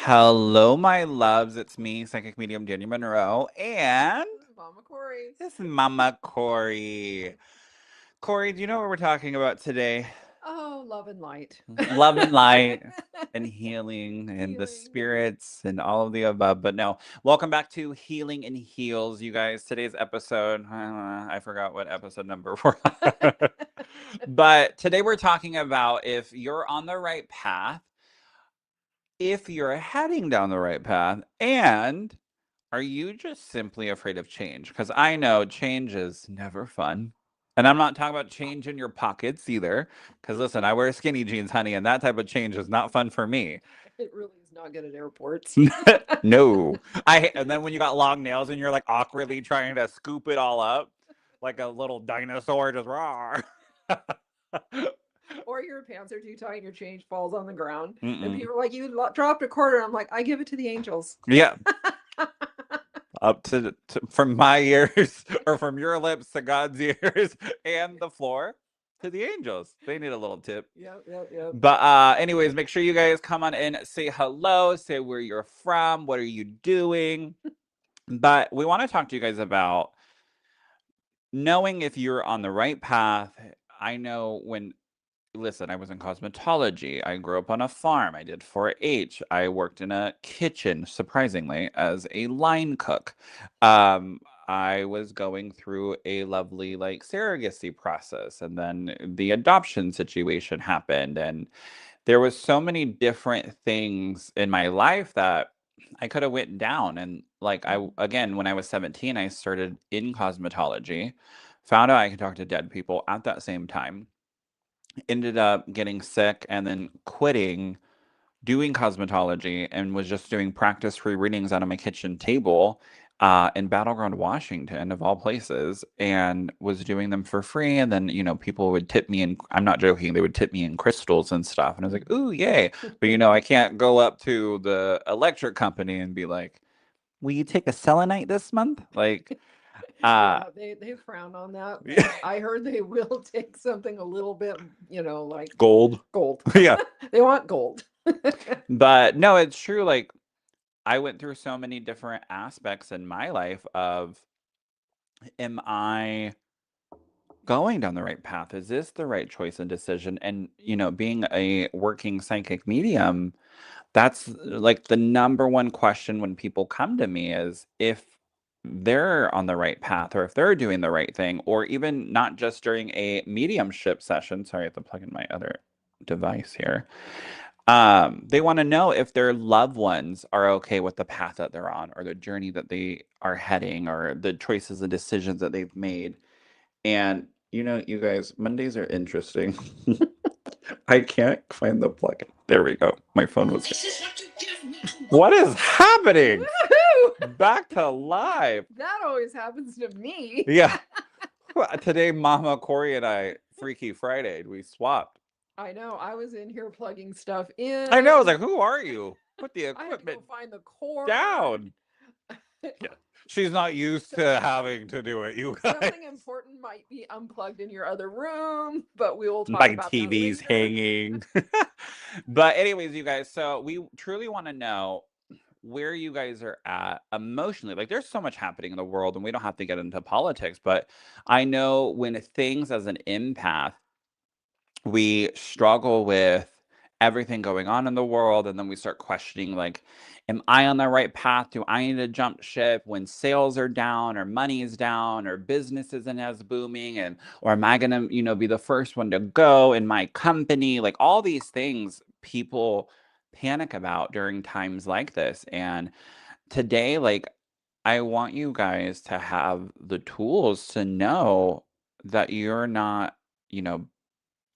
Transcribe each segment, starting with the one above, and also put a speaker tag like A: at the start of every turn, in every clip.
A: Hello, my loves. It's me, psychic medium Daniel Monroe, and
B: Mama Kori.
A: this is Mama Kori. Kori, do you know what we're talking about today?
B: Oh, love and light.
A: Love and light and healing and the
B: Healing.
A: spirits and all of the above. But no, welcome back to Healing and Heals, you guys. Today's episode, I forgot what episode number we're on. But today we're talking about if you're on the right path, if you're heading down the right path, and are you just simply afraid of change? Because I know change is never fun. And I'm not talking about change in your pockets either. Because listen, I wear skinny jeans, honey, and that type of change is not fun for me.
B: It really is not good at airports.
A: No. And then when you got long nails and you're like awkwardly trying to scoop it all up like a little dinosaur, just raw.
B: Or your pants are too tight and your change falls on the ground. And
A: Mm-mm.
B: people are like, dropped a quarter. I'm like, I give it to the angels.
A: Yeah, up from my ears or from your lips to God's ears and the floor to the angels. They need a little tip.
B: Yep.
A: But anyways, make sure you guys come on in, say hello, say where you're from, what are you doing? But we want to talk to you guys about knowing if you're on the right path. I know when listen, I was in cosmetology. I grew up on a farm. I did 4-H. I worked in a kitchen, surprisingly, as a line cook. I was going through a lovely like surrogacy process, and then the adoption situation happened, and there was so many different things in my life that I could have went down. And like again, when I was 17, I started in cosmetology, found out I could talk to dead people at that same time, ended up getting sick and then quitting doing cosmetology and was just doing practice free readings out of my kitchen table in Battleground, Washington, of all places, and was doing them for free. And then, people would tip me in, I'm not joking, they would tip me in crystals and stuff. And I was like, ooh, yay. But, I can't go up to the electric company and be like, will you take a selenite this month? Like, uh,
B: Yeah, they frown on that. And I heard they will take something a little bit, like
A: gold.
B: gold.
A: Yeah.
B: They want gold.
A: But no, it's true. Like, I went through so many different aspects in my life of, am I going down the right path? Is this the right choice and decision? And, being a working psychic medium, that's like the number one question when people come to me is if they're on the right path or if they're doing the right thing, or even not just during a mediumship session. Sorry, I have to plug in my other device here. They want to know if their loved ones are okay with the path that they're on or the journey that they are heading or the choices and decisions that they've made. And you guys, Mondays are interesting. I can't find the plugin. There we go. My phone was. What is happening?
B: Woohoo!
A: Back to live.
B: That always happens to me.
A: Yeah. Today, Mama Corey and I, Freaky Friday, we swapped.
B: I know. I was in here plugging stuff
A: I know. I was
B: in.
A: like, who are you? Put the
B: I had to
A: equipment
B: go find the cord.
A: down. Yeah. She's not used to having to do it, you guys.
B: Something important might be unplugged in your other room, but we will talk
A: My
B: about that
A: TV's
B: later.
A: hanging. But anyways, you guys, so we truly want to know where you guys are at emotionally. Like there's so much happening in the world and we don't have to get into politics, but I know when things as an empath, we struggle with everything going on in the world, and then we start questioning like, am I on the right path? Do I need to jump ship when sales are down or money is down or business isn't as booming? And or am I gonna be the first one to go in my company? Like all these things people panic about during times like this. And today, like, I want you guys to have the tools to know that you're not, you know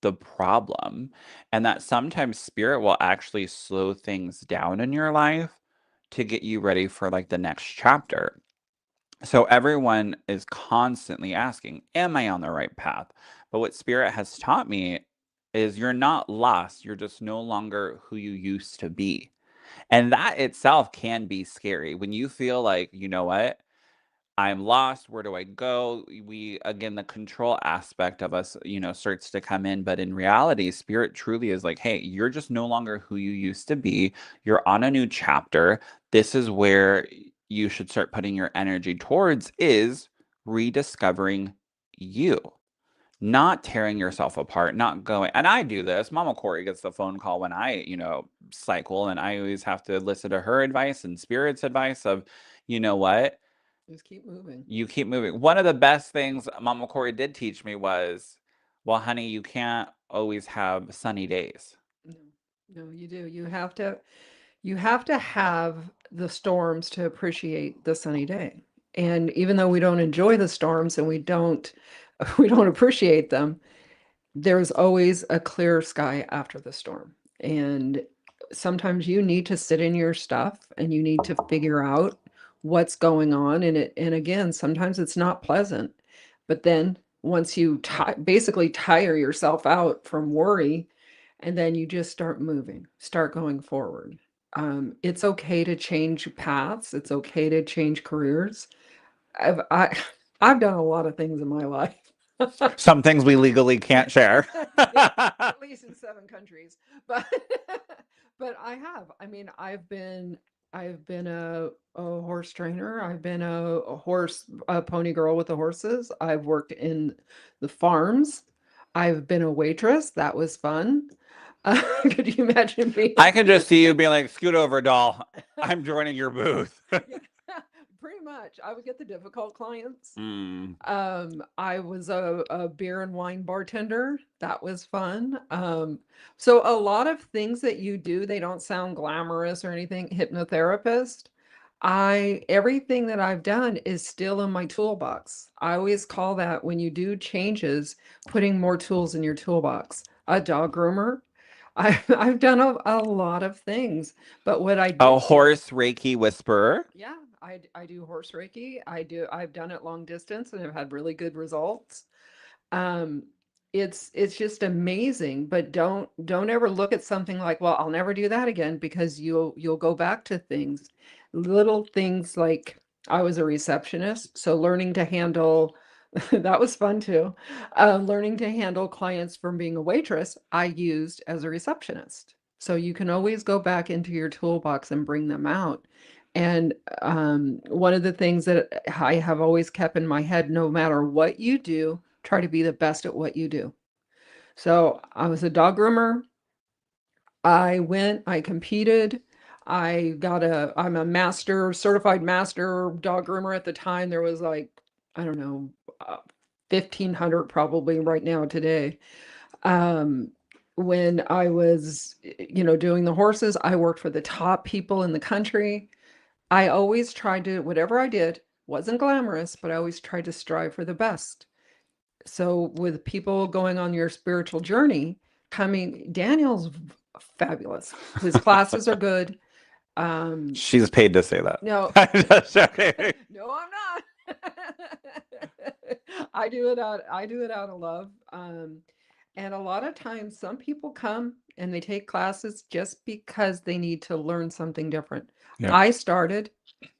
A: the problem, and that sometimes spirit will actually slow things down in your life to get you ready for like the next chapter. So everyone is constantly asking, am I on the right path? But what spirit has taught me is you're not lost, you're just no longer who you used to be. And that itself can be scary when you feel like, you know what? I'm lost. Where do I go? Again, the control aspect of us, starts to come in. But in reality, spirit truly is like, hey, you're just no longer who you used to be. You're on a new chapter. This is where you should start putting your energy towards is rediscovering you, not tearing yourself apart, not going. And I do this. Mama Kori gets the phone call when I, cycle, and I always have to listen to her advice and spirit's advice of, you know what?
B: Just keep moving.
A: You keep moving. One of the best things Mama Kori did teach me was, well, honey, you can't always have sunny days.
B: No, no, you do. You have to have the storms to appreciate the sunny day. And even though we don't enjoy the storms and we don't we don't appreciate them, there's always a clear sky after the storm. And sometimes you need to sit in your stuff and you need to figure out what's going on in it. And again, sometimes it's not pleasant. But then once you basically tire yourself out from worry, and then you just start moving, start going forward. It's okay to change paths. It's okay to change careers. I've I, I've done a lot of things in my life.
A: Some things we legally can't share.
B: Yeah, at least in 7 countries. But but I have. I mean, I've been a horse trainer. I've been a pony girl with the horses. I've worked in the farms. I've been a waitress. That was fun. Could you imagine being
A: I can just see you being like, scoot over, doll. I'm joining your booth.
B: pretty much. I would get the difficult clients.
A: Mm.
B: I was a beer and wine bartender. That was fun. So a lot of things that you do, they don't sound glamorous or anything. Hypnotherapist. Everything that I've done is still in my toolbox. I always call that when you do changes, putting more tools in your toolbox. A dog groomer. I've done a lot of things, but what I
A: A
B: did do,
A: horse Reiki whisperer.
B: yeah, I do horse Reiki. I've done it long distance and I've had really good results. Um, it's just amazing, but don't ever look at something like, well, I'll never do that again, because you'll go back to things, little things like I was a receptionist, so learning to handle that was fun too. Learning to handle clients from being a waitress, I used as a receptionist. So you can always go back into your toolbox and bring them out. And one of the things that I have always kept in my head, no matter what you do, try to be the best at what you do. So I was a dog groomer. I competed. I'm a certified master dog groomer at the time. There was like, I don't know, 1,500 probably right now today. Um, when I was, doing the horses, I worked for the top people in the country. I always tried to, whatever I did, wasn't glamorous, but I always tried to strive for the best. So with people going on your spiritual journey, Daniel's fabulous. His classes are good.
A: She's paid to say that.
B: No,
A: I'm just joking.
B: no, I'm not. I do it out of love. And a lot of times some people come and they take classes just because they need to learn something different.
A: Yeah.
B: I started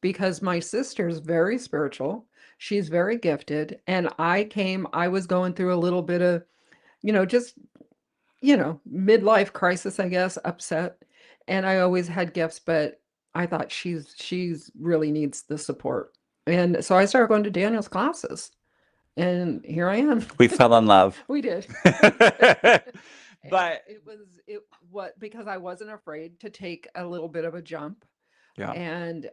B: because my sister's very spiritual. She's very gifted. And I was going through a little bit of, just, midlife crisis, I guess, upset. And I always had gifts, but I thought she's really needs the support. And so I started going to Daniel's classes. And here I am.
A: We fell in love.
B: We did. And
A: But
B: because I wasn't afraid to take a little bit of a jump.
A: yeah.
B: And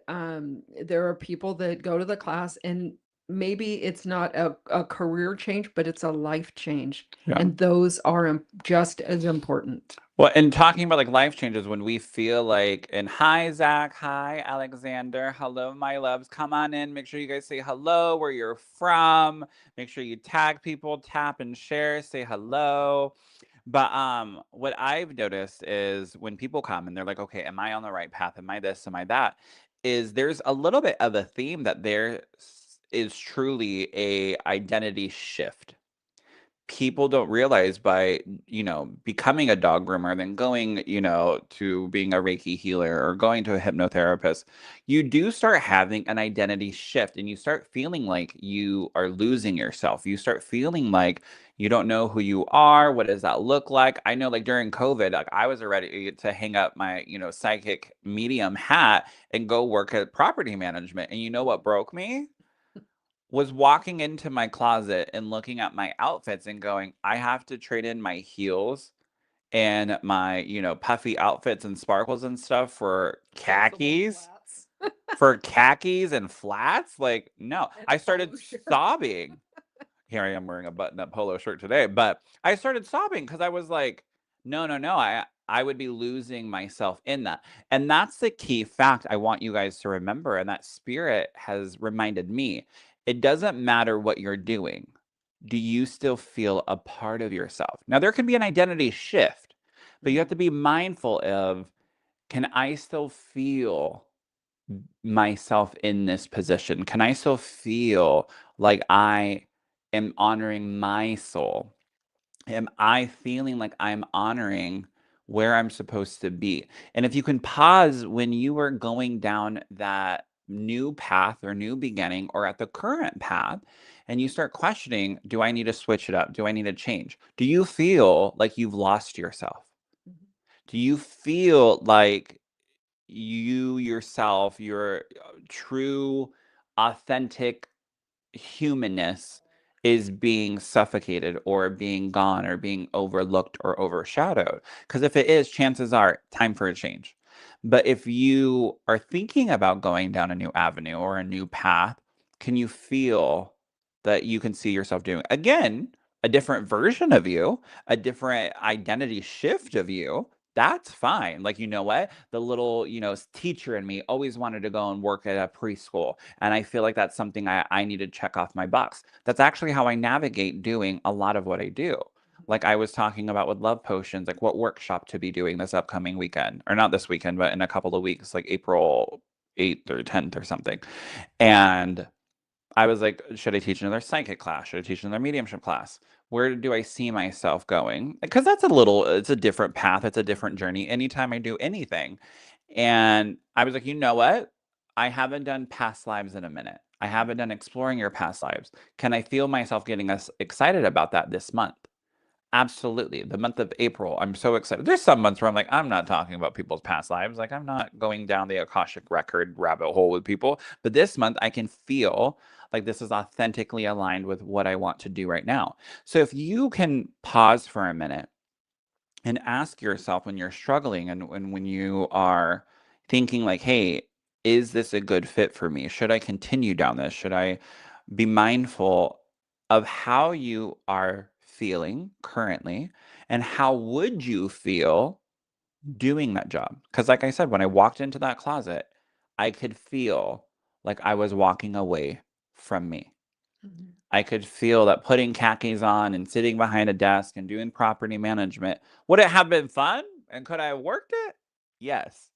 B: there are people that go to the class and maybe it's not a career change, but it's a life change.
A: Yeah.
B: And those are just as important.
A: Well, and talking about like life changes, when we feel like, and hi, Zach, hi, Alexander, hello, my loves, come on in. Make sure you guys say hello, where you're from. Make sure you tag people, tap and share, say hello. But what I've noticed is when people come and they're like, okay, am I on the right path? Am I this? Am I that? Is there's a little bit of a theme that there is truly a identity shift. people don't realize by, becoming a dog groomer, then going, to being a Reiki healer or going to a hypnotherapist, you do start having an identity shift and you start feeling like you are losing yourself. You start feeling like you don't know who you are. What does that look like? I know like during COVID, like I was ready to hang up my, psychic medium hat and go work at property management. And you know what broke me? Was walking into my closet and looking at my outfits and going, I have to trade in my heels and my, puffy outfits and sparkles and stuff
B: Flexible flats
A: for khakis and flats. Like, no,
B: and a
A: I started
B: polo shirt.
A: sobbing. Here I am wearing a button-up polo shirt today, but I started sobbing because I was like, no, no, no, I would be losing myself in that. And that's the key fact I want you guys to remember. And that spirit has reminded me, it doesn't matter what you're doing. Do you still feel a part of yourself? Now, there can be an identity shift, but you have
B: Mhm,
A: to be mindful of, can I still feel myself in this position? Can I still feel like I am honoring my soul? Am I feeling like I'm honoring where I'm supposed to be? And if you can pause when you are going down that new path or new beginning or at the current path, and you start questioning, do I need to switch it up? Do I need to change? Do you feel like you've lost yourself?
B: mhm,
A: Do you feel like you yourself, your true, authentic humanness is being suffocated or being gone or being overlooked or overshadowed? Because if it is, chances are time for a change. But if you are thinking about going down a new avenue or a new path, can you feel that you can see yourself doing again a different version of you, a different identity shift of you? That's fine. Like, you know what? The little, teacher in me always wanted to go and work at a preschool. And I feel like that's something I need to check off my box. That's actually how I navigate doing a lot of what I do. Like I was talking about with love potions, like what workshop to be doing this upcoming weekend, or not this weekend, but in a couple of weeks, like April 8th or 10th or something. And I was like, should I teach another psychic class? Should I teach another mediumship class? Where do I see myself going? Because that's it's a different path, it's a different
B: mhm,
A: journey anytime I do anything. And I was like, you know what? I haven't done past lives in a minute. I haven't done exploring your past lives. Can I feel myself getting us excited about that this month? Absolutely. The month of April, I'm so excited. There's some months where I'm like, I'm not talking about people's past lives. Like, I'm not going down the Akashic record rabbit hole with people. But this month, I can feel like this is authentically aligned with what I want to do right now. So if you can pause for a minute and ask yourself when you're struggling and when you are thinking, like, hey, is this a good fit for me? Should I continue down this? Should I be mindful of how you are feeling currently and how would you feel doing that job? Because, like I said, when I walked into that closet, I could feel like I was walking away from me.
B: mhm.
A: I could feel that putting khakis on and sitting behind a desk and doing property management, would it have been fun? And could I have worked it? Yes.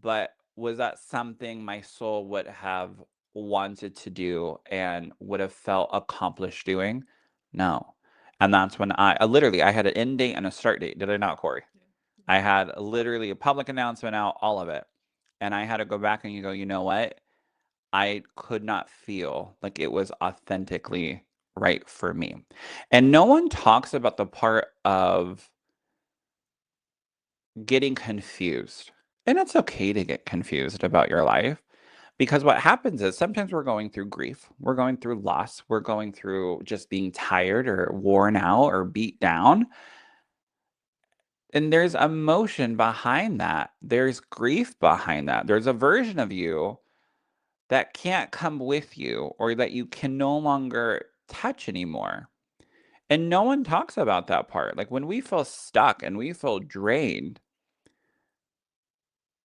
A: But was that something my soul would have wanted to do and would have felt accomplished doing? No. And that's when I literally I had an end date and a start date. Did I not, Corey?
B: Yeah, you
A: I
B: did.
A: had literally a public announcement out, all of it. And I had to go back and you go, you know what? I could not feel like it was authentically right for me. And no one talks about the part of getting confused. And it's okay to get confused about your life because what happens is sometimes we're going through grief, we're going through loss, we're going through just being tired or worn out or beat down. And there's emotion behind that. There's grief behind that. There's a version of you that can't come with you or that you can no longer touch anymore. And no one talks about that part. Like when we feel stuck and we feel drained,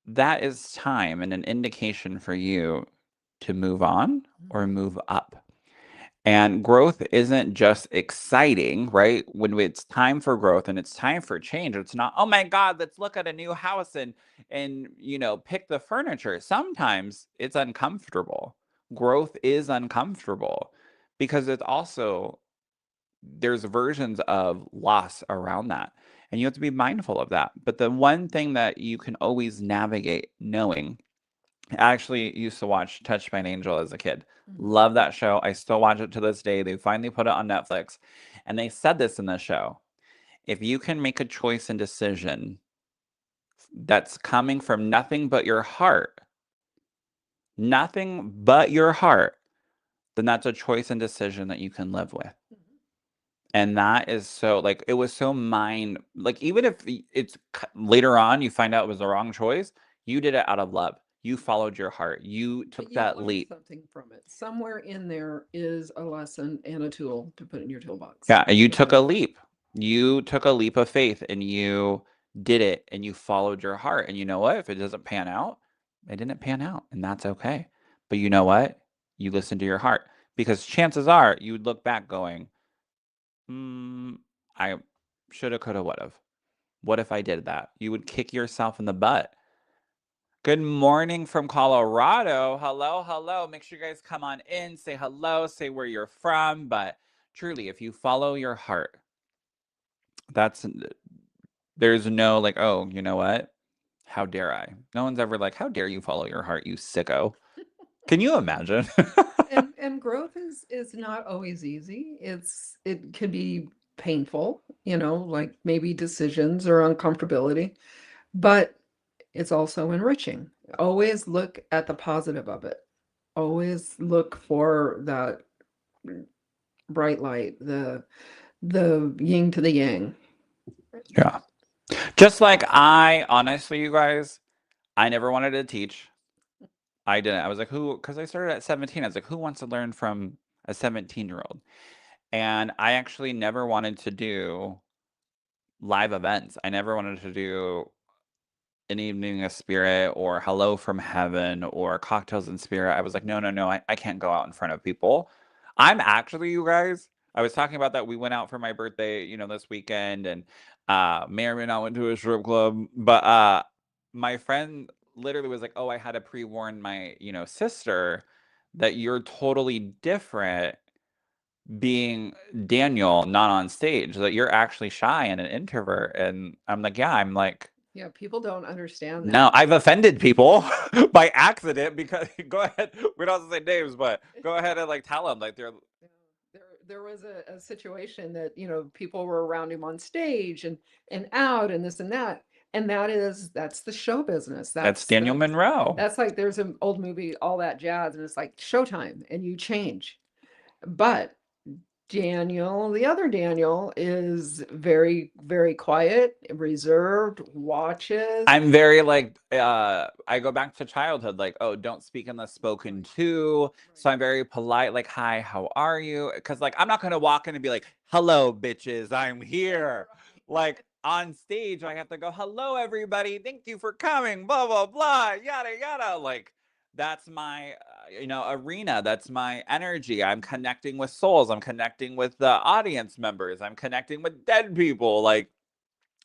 A: that is time and an indication for you to move on or
B: Mhm,
A: move up. And growth isn't just exciting, right? When it's time for growth and it's time for change, it's not, oh my God, let's look at a new house and pick the furniture. Sometimes it's uncomfortable. Growth is uncomfortable because it's also there's versions of loss around that. And you have to be mindful of that. But the one thing that you can always navigate knowing, I actually used to watch Touched by an Angel as a kid.
B: Mhm.
A: Love that show. I still watch it to this day. They finally put it on Netflix. And they said this in the show. If you can make a choice and decision that's coming from nothing but your heart, nothing but your heart, then that's a choice and decision that you can live with.
B: Mhm.
A: And that is so like it was so mind like even if later on you find out it was the wrong choice, you did it out of love. You followed your heart. You
B: But
A: took
B: you
A: that
B: learn
A: leap.
B: something from it. Somewhere in there is a lesson and a tool to put in your toolbox,
A: Yeah, and you
B: no
A: took
B: matter
A: a
B: what.
A: leap. You took a leap of faith and you did it and you followed your heart. And you know what? If it doesn't pan out, it didn't pan out, and that's okay. But you know what? You listen to your heart because chances are you would look back going, hmm, I shoulda, coulda, woulda. What if I did that? You would kick yourself in the butt. Good morning from Colorado. Hello, hello. Make sure you guys come on in, say hello, say where you're from. But truly, if you follow your heart, that's there's no like, oh, you know what? How dare I? No one's ever like, how dare you follow your heart, you sicko? Can you imagine?
B: And growth is not always easy. It can be painful, like maybe decisions or uncomfortability, but it's also enriching. Always look at the positive of it. Always look for that bright light, the yin to the yang.
A: Yeah. Just like I honestly, you guys, I never wanted to teach. I didn't. I was like, who? Because I started at 17. I was like, who wants to learn from a 17-year-old? And I actually never wanted to do live events. I never wanted to do an evening of spirit or hello from heaven or cocktails in spirit. I was like, no, no, no, I can't go out in front of people. I'm actually, you guys, I was talking about that. We went out for my birthday, this weekend and may or may not went to a strip club. But my friend literally was like, oh, I had to pre-warn my, sister that you're totally different being Daniel, not on stage, that you're actually shy and an introvert. And I'm like, yeah, I'm like,
B: Yeah, people don't understand
A: no,
B: that.
A: I've offended people by accident because go ahead. We don't have to say names, but go ahead and like tell them like they're
B: Yeah. There was a situation that, people were around him on stage and out and this and that. And that's the show business.
A: that's
B: That's
A: Daniel
B: that's
A: Monroe.
B: that's like there's an old movie, All That Jazz, and it's like showtime and you change. But Daniel, the other Daniel, is very, very quiet, reserved, watches.
A: I'm very like I go back to childhood, like, oh, don't speak unless spoken
B: Right,
A: to.
B: right.
A: So I'm very polite, like, hi, how are you? Because like I'm not gonna walk in and be like, hello, bitches, I'm here.
B: Right.
A: Like on stage, I have to go, hello, everybody, thank you for coming, blah blah blah, yada yada. Like that's my arena. That's my energy. I'm connecting with souls. I'm connecting with the audience members. I'm connecting with dead people. Like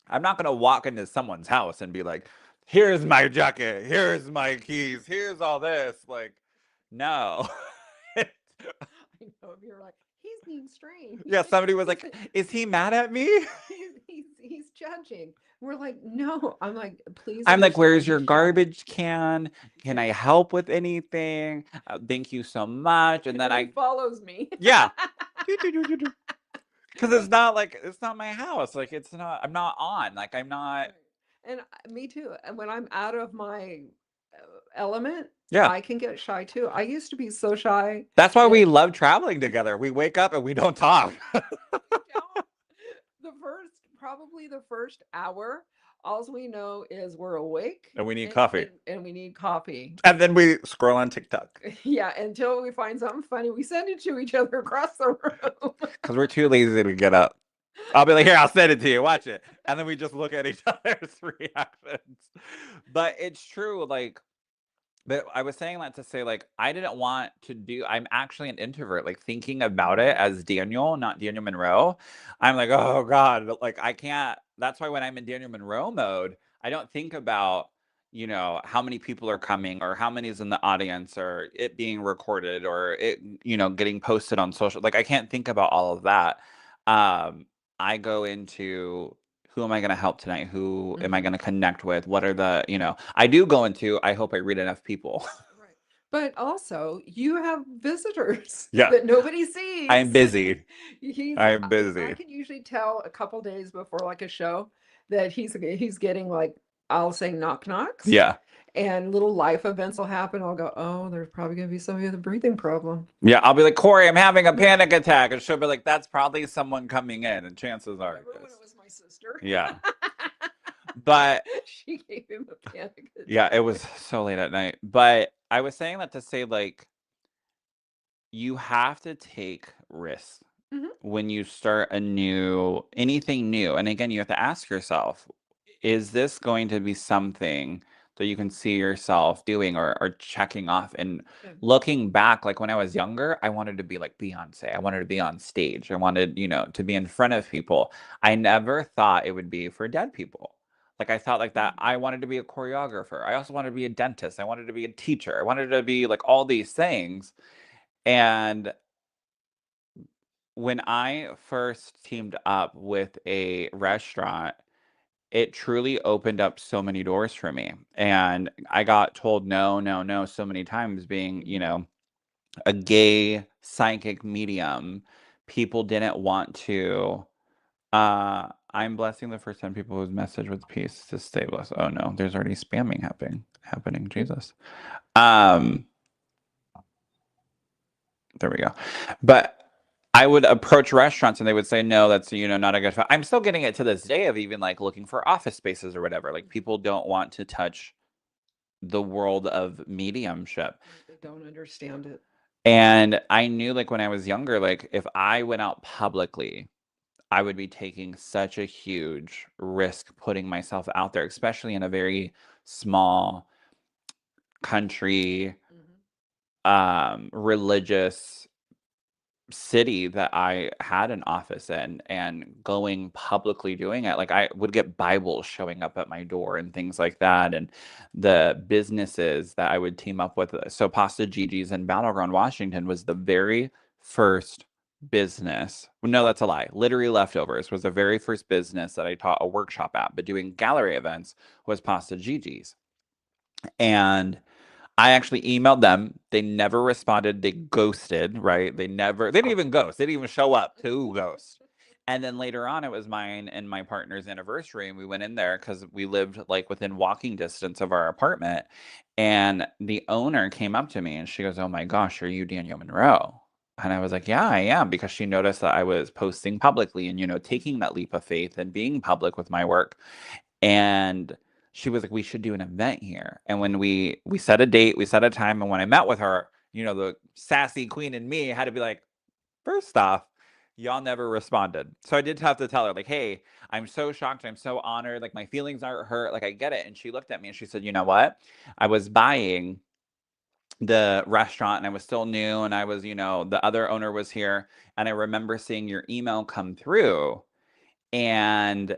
A: I'm not gonna walk into someone's house and be like, "Here's my jacket. Here's my keys. Here's all this." Like, no.
B: I know, you're like, he's being strange.
A: Yeah, somebody was
B: He's
A: like, "Is he mad at me?"
B: he's judging. We're like, no. I'm like, please
A: I'm like,
B: understand
A: "Where's
B: he's
A: your
B: shy.
A: garbage can? Can I help with anything? Thank you so much." And
B: And
A: then
B: then he follows me.
A: yeah, because it's not like it's not my house. Like it's not. I'm not on. Like I'm not.
B: Right. And me too. And when I'm out of my element,
A: Yeah,
B: I can get shy too. I used to be so shy
A: that's why we
B: that
A: love traveling together. We wake up and we don't talk,
B: we don't. Probably the first hour, all we know is we're awake
A: and we need
B: and,
A: coffee.
B: and we need coffee.
A: And then we scroll on TikTok
B: Yeah, until we find something funny, we send it to each other across the room.
A: because we're too lazy to get up. I'll be like, here, I'll send it to you. Watch it. And then we just look at each other's reactions. But it's true. Like, but I was saying that to say, like, I didn't want to do, I'm actually an introvert. Like, thinking about it
B: Mhm.
A: as Daniel, not Daniel Monroe, I'm like, oh God, like, I can't. That's why when I'm in Daniel Monroe mode, I don't think about, how many people are coming or how many is in the audience or it being recorded or it, getting posted on social. Like, I can't think about all of that. Um, I go into who am I going to help tonight? Who am I
B: Mhm.
A: going to connect with? What are I do go into, I hope I read enough people.
B: Right. But also, you have visitors
A: Yeah.
B: that nobody
A: I'm
B: sees.
A: busy. I'm
B: I
A: busy.
B: can usually tell a couple days before like a show that he's getting like, I'll say knock knocks
A: Yeah.
B: and little life events will happen. I'll go, oh, there's probably gonna be somebody with a breathing problem.
A: Yeah. I'll be like, Kori, I'm having a panic attack. And she'll be like, that's probably someone coming in. And chances are it
B: Remember when
A: is.
B: it was my sister?
A: Yeah. But
B: She gave him a panic
A: yeah, it
B: attack.
A: was so late at night. But I was saying that to say, like, you have to take risks
B: Mhm.
A: when you start anything new. And again, you have to ask yourself, is this going to be something that you can see yourself doing or checking off? And
B: Yeah.
A: looking back, like when I was younger, I wanted to be like Beyonce. I wanted to be on stage. I wanted, to be in front of people. I never thought it would be for dead people. Like I thought like that.
B: Mhm.
A: I wanted to be a choreographer. I also wanted to be a dentist. I wanted to be a teacher. I wanted to be like all these things. And when I first teamed up with a restaurant, it truly opened up so many doors for me. And I got told no, no, no so many times being,
B: Mhm.
A: a gay psychic medium. People didn't want to. I'm blessing the first 10 people whose message with peace to stay blessed. Oh no, there's already spamming happening. Jesus. Um, There we go. But I would approach restaurants and they would say, no, that's, not a good fit. I'm still getting it to this day of even like looking for office spaces or whatever. Like people don't want to touch the world of mediumship.
B: Right, they don't understand it.
A: And I knew like when I was younger, like if I went out publicly, I would be taking such a huge risk putting myself out there, especially in a very small country,
B: Mhm.
A: religious city that I had an office in and going publicly doing it. Like I would get Bibles showing up at my door and things like that. And the businesses that I would team up with. So Pasta Gigi's in Battleground, Washington was the very first business. No, that's a lie. Literally Leftovers was the very first business that I taught a workshop at, but doing gallery events was Pasta Gigi's. And I actually emailed them. They never responded. They ghosted, right? They didn't even ghost. They didn't even show up to ghost. And then later on, it was mine and my partner's anniversary. And we went in there because we lived like within walking distance of our apartment. And the owner came up to me and she goes, oh my gosh, are you Daniel Monroe? And I was like, yeah, I am, because she noticed that I was posting publicly and, taking that leap of faith and being public with my work. And she was like, we should do an event here. And when we set a date, we set a time, and when I met with her, the sassy queen in me had to be like, first off, y'all never responded. So I did have to tell her, like, hey, I'm so shocked, I'm so honored, like my feelings aren't hurt, like I get it. And she looked at me and she said, you know what, I was buying the restaurant and I was still new, and I was, the other owner was here, and I remember seeing your email come through, and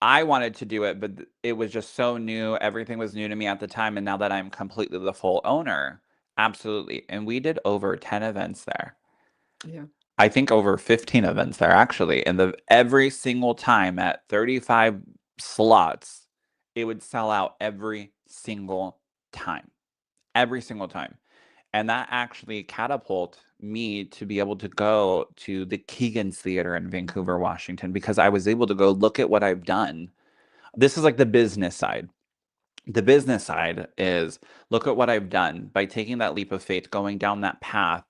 A: I wanted to do it, but it was just so new. Everything was new to me at the time. And now that I'm completely the full owner, absolutely. And we did over 10 events there.
B: Yeah.
A: I think over 15 events there actually. And every single time at 35 slots, it would sell out every single time. Every single time. And that actually catapulted me to be able to go to the Keegan's Theater in
B: Mhm.
A: Vancouver, Washington, because I was able to go look at what I've done. This is like the business side. The business side is, look at what I've done by taking that leap of faith, going down that path.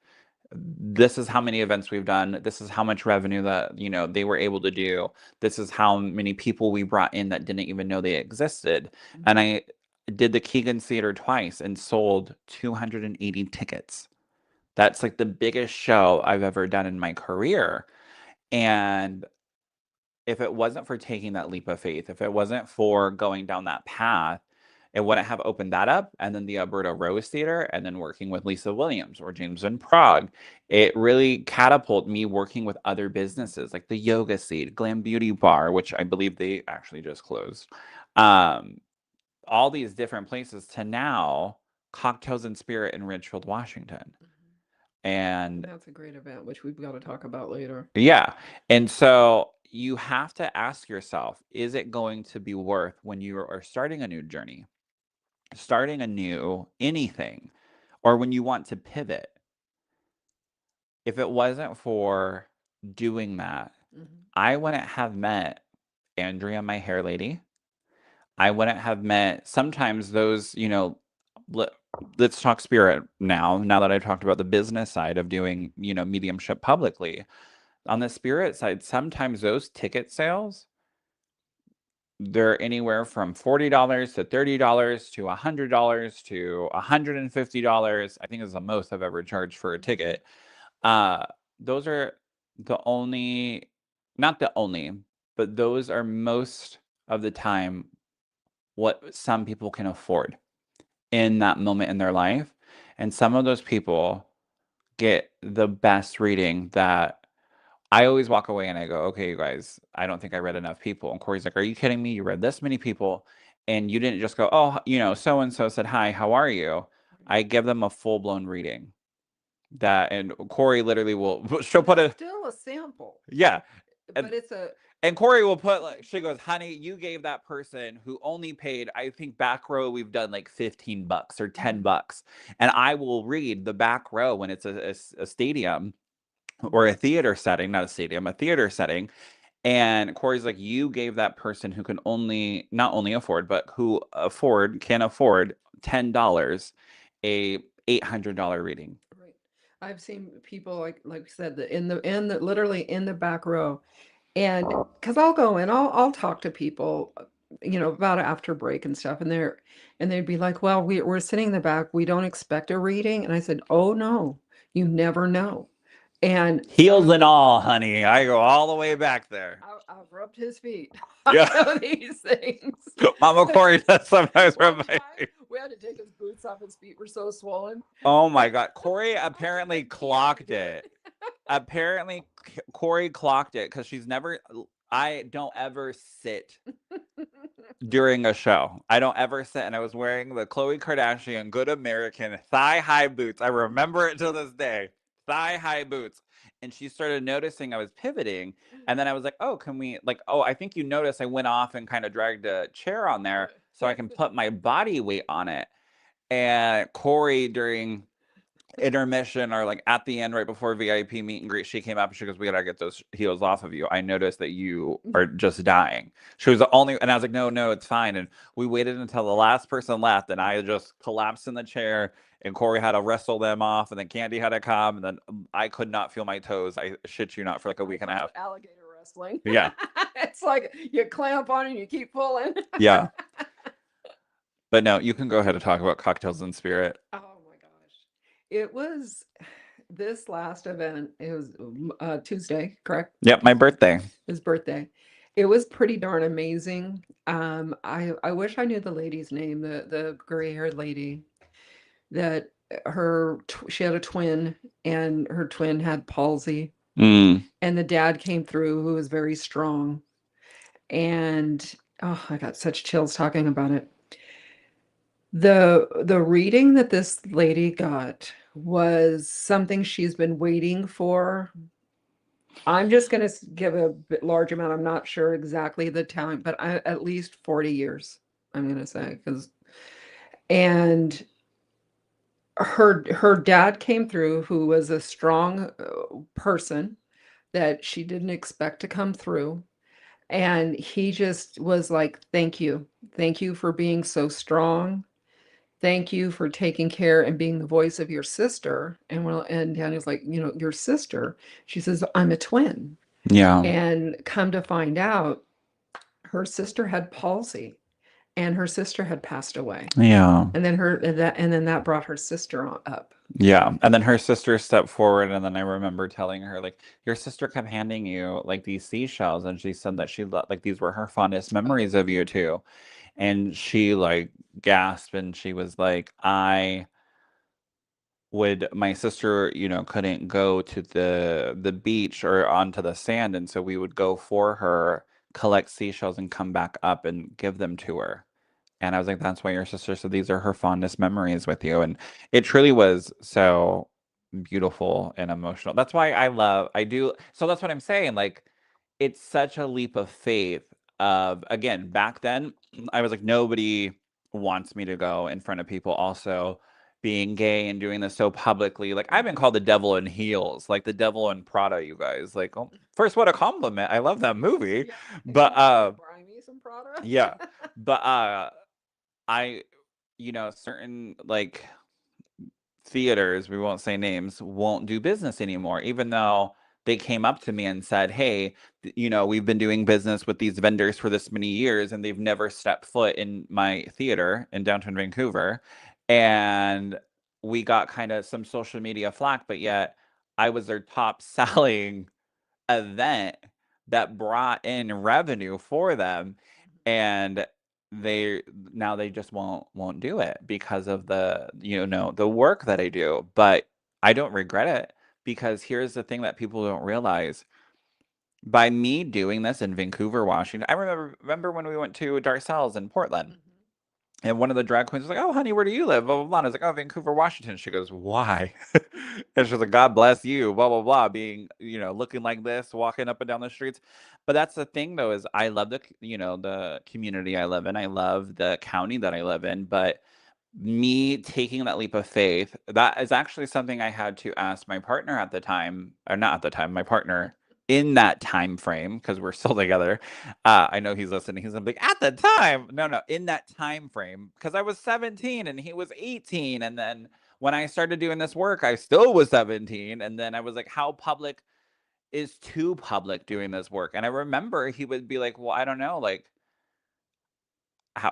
A: This is how many events we've done. This is how much revenue that, they were able to do. This is how many people we brought in that didn't even know they existed. And
B: Mhm.
A: I did the Keegan Theater twice and sold 280 tickets. That's like the biggest show I've ever done in my career. And if it wasn't for taking that leap of faith, if it wasn't for going down that path, it wouldn't have opened that up. And then the Alberta Rose Theater, and then working with Lisa Williams or James in Prague, it really catapulted me working with other businesses like the Yoga Seed, Glam Beauty Bar, which I believe they actually just closed. Um, all these different places to now Cocktails and Spirit in Ridgefield, Washington. And
B: That's a great event, which we've got to talk about later.
A: yeah. And so you have to ask yourself, is it going to be worth when you are starting a new journey, starting a new anything, or when you want to pivot? If it wasn't for doing that,
B: Mhm.
A: I wouldn't have met Andrea, my hair lady. I wouldn't have met sometimes those, let, let's talk spirit now that I've talked about the business side of doing, mediumship publicly. On the spirit side, sometimes those ticket sales, they're anywhere from $40 to $30 to $100 to $150. I think is the most I've ever charged for a
B: Mhm.
A: ticket. Uh, those are the only, not the only, but those are most of the time what some people can afford in that moment in their life. And some of those people get the best reading that I always walk away and I go, okay, you guys, I don't think I read enough people. And Corey's like, are you kidding me? You read this many people and you didn't just go, oh, so and so said, hi, how are you? I give them a full blown reading that, and Corey literally will, she'll
B: But
A: put
B: it's
A: a,
B: still a sample.
A: yeah.
B: But
A: And
B: it's a
A: And Corey will put like she goes, honey, you gave that person who only paid, I think back row we've done like $15 or $10.
B: Mhm.
A: And I will read the back row when it's a stadium or
B: Mhm.
A: a theater setting, not a stadium, a theater setting. And Corey's like, you gave that person who can only not only afford, but who can afford $10 a $800 reading.
B: Right. I've seen people like you said, the in the literally in the back row. And because I'll go and I'll talk to people, about after break and stuff, and they'd be like, "Well, we're sitting in the back. We don't expect a reading." And I said, "Oh no, you never know." And
A: Heels and all, honey. I go all the way back there.
B: I've rubbed his feet. I
A: Yeah.
B: know these things.
A: Mama Corey does sometimes
B: One
A: remind
B: time
A: me.
B: we had to take his boots off. His feet were so swollen.
A: Oh my God. Corey
B: I said,
A: apparently
B: "I can't
A: clocked
B: do it."
A: it. Apparently, Corey clocked it because she's never, I don't ever sit during a show. I don't ever sit. And I was wearing the Khloe Kardashian Good American thigh high boots. I remember it to this day. Thigh high boots. And she started noticing I was pivoting. And then I was like, oh, can we, like, oh, I think you noticed I went off and kind of dragged a chair on there so I can put my body weight on it. And Corey, during intermission or like at the end right before VIP meet and greet, she came up and she goes, we gotta get those heels off of you. I noticed that you are just dying. She was the only, and I was like, no, no, it's fine. And we waited until the last person left and I just collapsed in the chair and Corey had to wrestle them off and then Candy had to come and then I could not feel my toes. I shit you not for like a
B: I
A: week and a
B: call
A: half.
B: it alligator wrestling.
A: Yeah.
B: It's like you clamp on and you keep pulling.
A: Yeah. But no, you can go ahead and talk about cocktails and spirit.
B: Oh my gosh. It was this last event, it was Tuesday, correct?
A: Yep, my birthday.
B: His birthday. It was pretty darn amazing. I wish I knew the lady's name, the gray-haired lady that she had a twin and her twin had palsy
A: Mm.
B: and the dad came through who was very strong. And oh, I got such chills talking about it. The reading that this lady got was something she's been waiting for. I'm just going to give a bit large amount. I'm not sure exactly the time, but at least 40 years, I'm going to say. And her dad came through, who was a strong person that she didn't expect to come through. And he just was like, thank you. Thank you for being so strong. Thank you for taking care and being the voice of your sister. And Daniel's like, your sister. She says, I'm a twin.
A: Yeah.
B: And come to find out, her sister had palsy and her sister had passed away.
A: Yeah.
B: And then that brought her sister up.
A: Yeah. And then her sister stepped forward, and then I remember telling her, like, your sister kept handing you like these seashells, and she said that like these were her fondest memories
B: Oh,
A: of you too. And she like gasped and she was like, my sister, couldn't go to the beach or onto the sand, and so we would go for her, collect seashells and come back up and give them to her. And I was like, that's why your sister said these are her fondest memories with you. And it truly was so. beautiful and emotional. That's why I do. So that's what I'm saying. Like, it's such a leap of faith. Of again, back then, I was like, nobody wants me to go in front of people. Also, being gay and doing this so publicly. Like, I've been
B: Mhm.
A: called the devil in heels, like the devil in Prada, you guys. Like, oh, first, what a compliment. I love that movie.
B: Yeah.
A: But
B: Like buy me some Prada.
A: yeah. But I certain like theaters, we won't say names, won't do business anymore, even though they came up to me and said, "Hey, we've been doing business with these vendors for this many years, and they've never stepped foot in my theater in downtown Vancouver." And we got kind of some social media flack, but yet I was their top selling event that brought in revenue for them, and they now they just won't do it because of the work that I do. But I don't regret it, because here's the thing that people don't realize. By me doing this in Vancouver, Washington, I remember when we went to Darcel's in Portland.
B: Mhm.
A: And one of the drag queens was like, "Oh, honey, where do you live?" Blah, blah, blah. And I was like, "Oh, Vancouver, Washington." She goes, "Why?" And she's like, "God bless you, blah, blah, blah, being, looking like this, walking up and down the streets." But that's the thing, though, is I love the community I live in. I love the county that I live in. But me taking that leap of faith, that is actually something I had to ask my partner at the time, or not at the time, my partner in that time frame, because we're still together. I know he's listening. He's gonna be like, at the time. No, no, in that time frame, because I was 17 and he was 18, and then when I started doing this work, I still was 17, and then I was like, how public is too public doing this work? And I remember he would be like, well, I don't know, like,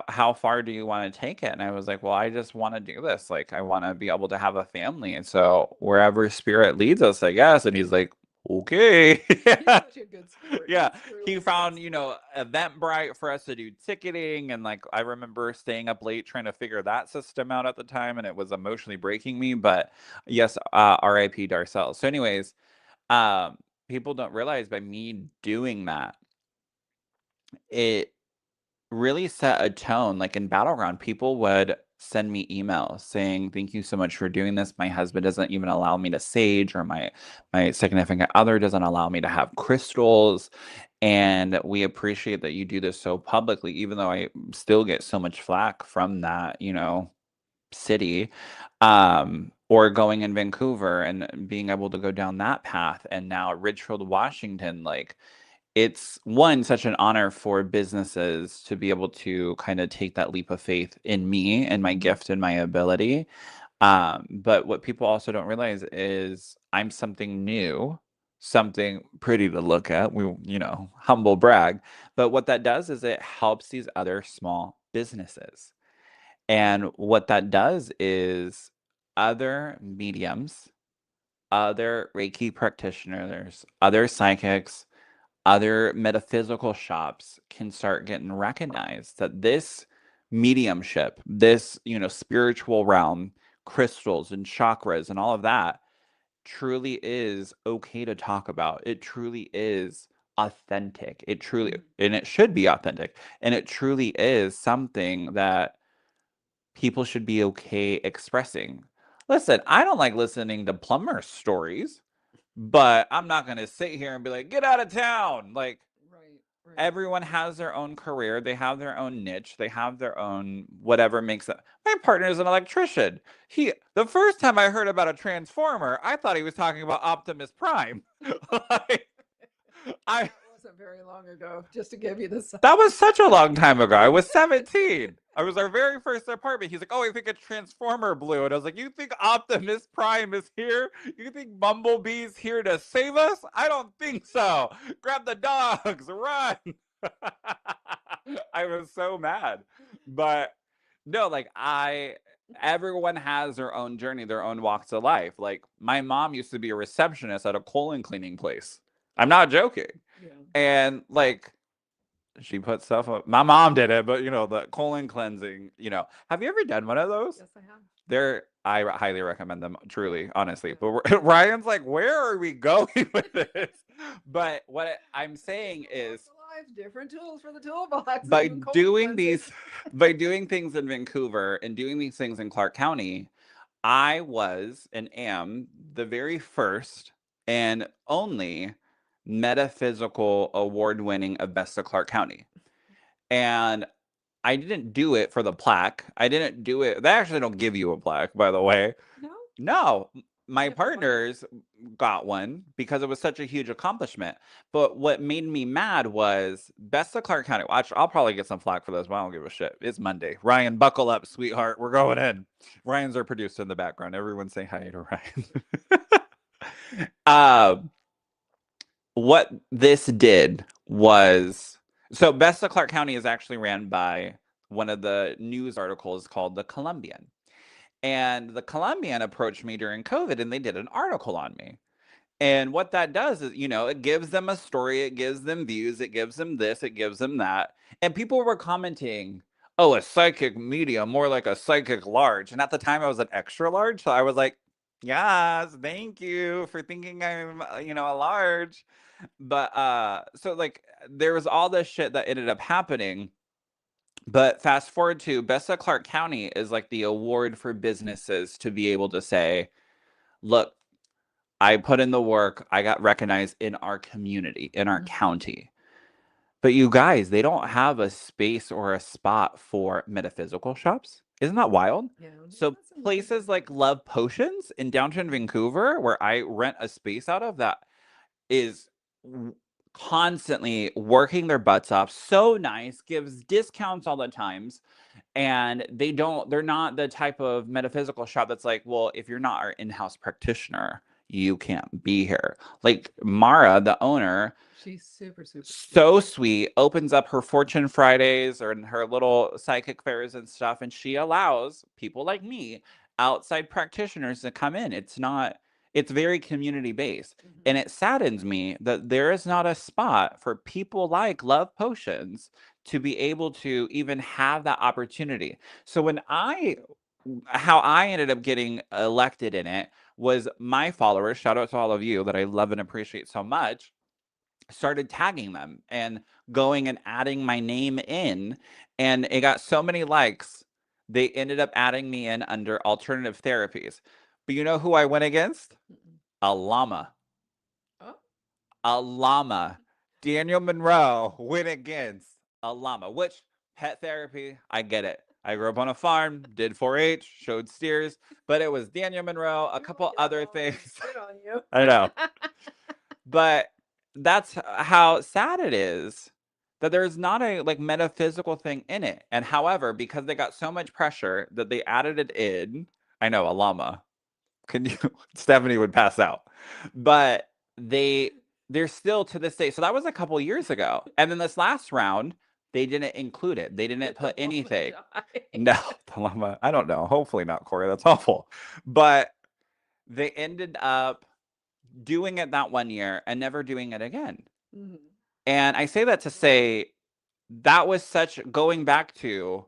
A: how far do you want to take it? And I was like, well, I just want to do this. Like, I want to be able to have a family. And so wherever spirit leads us, I guess. And he's like, okay.
B: He's such a good sport.
A: Yeah.
B: He's
A: He
B: truly a good
A: found,
B: sport.
A: Eventbrite for us to do ticketing. And like, I remember staying up late trying to figure that system out at the time. And it was emotionally breaking me. But yes, RIP Darcel. So, anyways, um, people don't realize by me doing that, it really set a tone. Like in Battleground, people would send me emails saying, "Thank you so much for doing this. My husband doesn't even allow me to sage, or my significant other doesn't allow me to have crystals. And we appreciate that you do this so publicly," even though I still get so much flack from that, city. Or going in Vancouver and being able to go down that path, and now Ridgefield, Washington, like, it's one such an honor for businesses to be able to kind of take that leap of faith in me and my gift and my ability. But what people also don't realize is I'm something new, something pretty to look at. We, humble brag. But what that does is it helps these other small businesses. And what that does is other mediums, other Reiki practitioners, other psychics, other metaphysical shops can start getting recognized that this mediumship, this, spiritual realm, crystals and chakras and all of that truly is okay to talk about. It truly is authentic. It truly,
B: Mhm.
A: and it should be authentic. And it truly is something that people should be okay expressing. Listen, I don't like listening to plumber stories, but I'm not going to sit here and be like, get out of town. Like,
B: Right, right.
A: everyone has their own career, they have their own niche, they have their own whatever makes it. My partner is an electrician. The first time I heard about a transformer, I thought he was talking about Optimus Prime. Like,
B: And
A: I
B: that wasn't very long ago, just to give you the
A: that was
B: size.
A: such a long time ago. I was 17. I was our very first apartment. He's like, "Oh, I think a transformer blew." And I was like, "You think Optimus Prime is here? You think Bumblebee's here to save us? I don't think so. Grab the dogs, run." I was so mad. But no, like, everyone has their own journey, their own walks of life. Like, my mom used to be a receptionist at a colon cleaning place. I'm not joking.
B: Yeah.
A: And like, she put stuff up. My mom did it, but the colon cleansing. Have you ever done one of those?
B: Yes, I have.
A: I highly recommend them,
B: Yeah,
A: truly, honestly.
B: yeah.
A: But Ryan's like, where are we going with this? But what I'm saying
B: Different
A: is,
B: walks of life, different tools for the toolbox,
A: by
B: even colon
A: doing
B: cleansing.
A: these, by doing things in Vancouver and doing these things in Clark County, I was and am the very first and only metaphysical award winning of Best of Clark County. And I didn't do it for the plaque. I didn't do it. They actually don't give you a plaque, by the way.
B: No?
A: No, my
B: You have to find it.
A: partners got one because it was such a huge accomplishment. But what made me mad was Best of Clark County. Watch, I'll probably get some flack for this, but I don't give a shit. It's Monday. Ryan, buckle up, sweetheart. We're going in. Ryan's our producer in the background. Everyone say hi to Ryan. uh, what this did was so Best of Clark County is actually ran by one of the news articles called the Columbian. And the Columbian approached me during COVID and they did an article on me. And what that does is, it gives them a story, it gives them views, it gives them this, it gives them that. And people were commenting, oh, a psychic medium, more like a psychic large. And at the time I was an extra large. So I was like, yes, thank you for thinking I'm, a large. But so like there was all this shit that ended up happening. But fast forward to Best of Clark County is like the award for businesses to be able to say, look, I put in the work, I got recognized in our community, in our county. But you guys, they don't have a space or a spot for metaphysical shops. Isn't that wild?
B: Yeah,
A: So
B: that's a little
A: places like
B: different.
A: Love Potions in downtown Vancouver, where I rent a space out of, that is constantly working their butts off. So nice, gives discounts all the times. And they're not the type of metaphysical shop that's like, well, if you're not our in-house practitioner, you can't be here. Like Mara, the owner,
B: She's super, super sweet.
A: so sweet, opens up her Fortune Fridays or in her little psychic fairs and stuff, and she allows people like me, outside practitioners, to come in. It's very community based. And it saddens me that there is not a spot for people like Love Potions to be able to even have that opportunity. So how I ended up getting elected in it was my followers, shout out to all of you that I love and appreciate so much, started tagging them and going and adding my name in. And it got so many likes, they ended up adding me in under alternative therapies. But you know who I went against? A llama.
B: Oh,
A: A llama. Daniel Monroe went against a llama, which pet therapy, I get it. I grew up on a farm, did 4-H, showed steers, but it was Daniel Monroe, a
B: you're
A: couple
B: lucky that
A: other
B: llama
A: things.
B: didn't spit on you.
A: I know. But that's how sad it is that there's not a like metaphysical thing in it. And however, because they got so much pressure that they added it in, I know a llama. Can you Stephanie would pass out. But they they're still to this day. So that was a couple years ago. And then this last round, they didn't include it. They didn't
B: Did the
A: put
B: llama
A: anything.
B: die?
A: No, the llama. I don't know. Hopefully not, Corey. That's awful. But they ended up doing it that one year and never doing it again.
B: Mhm.
A: And I say that to say that was such going back to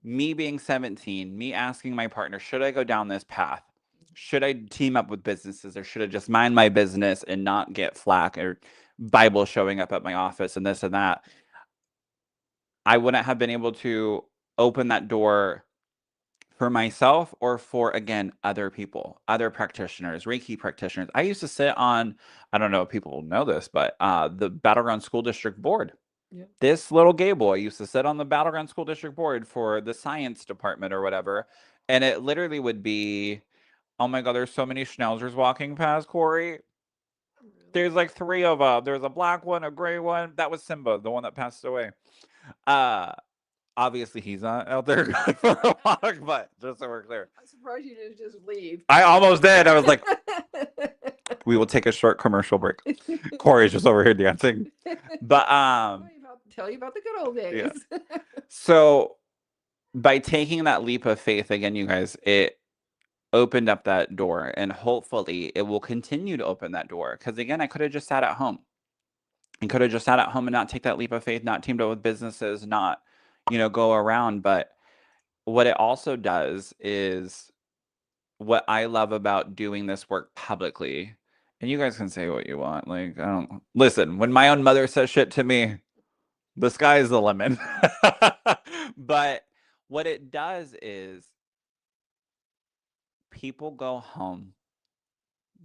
A: me being 17, me asking my partner, should I go down this path? Should I team up with businesses or should I just mind my business and not get flack or Bible showing up at my office and this and that? I wouldn't have been able to open that door for myself or for, again, other people, other practitioners, Reiki practitioners. I used to sit on, I don't know if people know this, but the Battleground School District Board.
B: Yeah.
A: This little gay boy used to sit on the Battleground School District Board for the science department or whatever. And it literally would be, oh my God, there's so many schnauzers walking past, Corey.
B: Really?
A: There's like three of them. There's a black one, a gray one. That was Simba, the one that passed away. Uh, Obviously he's not out there going for a walk, but just so we're clear.
B: I'm surprised you didn't just leave.
A: I almost did. I was like, we will take a short commercial break. Corey's just over here dancing. But
B: Tell you about the good old days.
A: yeah. So by taking that leap of faith again, you guys, it opened up that door and hopefully it will continue to open that door. Because again, I could have just sat at home. I could have just sat at home and not take that leap of faith, not teamed up with businesses, not, go around. But what it also does is what I love about doing this work publicly, and you guys can say what you want. Like, I don't listen, when my own mother says shit to me, the sky's the limit. But what it does is people go home,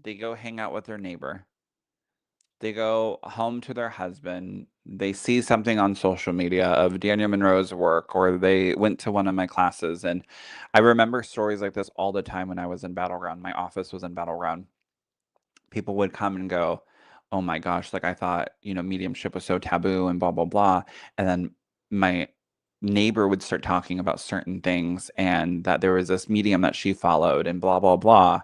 A: they go hang out with their neighbor, they go home to their husband, they see something on social media of Daniel Monroe's work, or they went to one of my classes. And I remember stories like this all the time when I was in Battleground. My office was in Battleground. People would come and go, "Oh my gosh, like I thought, mediumship was so taboo and blah, blah, blah." And then my neighbor would start talking about certain things and that there was this medium that she followed and blah, blah, blah.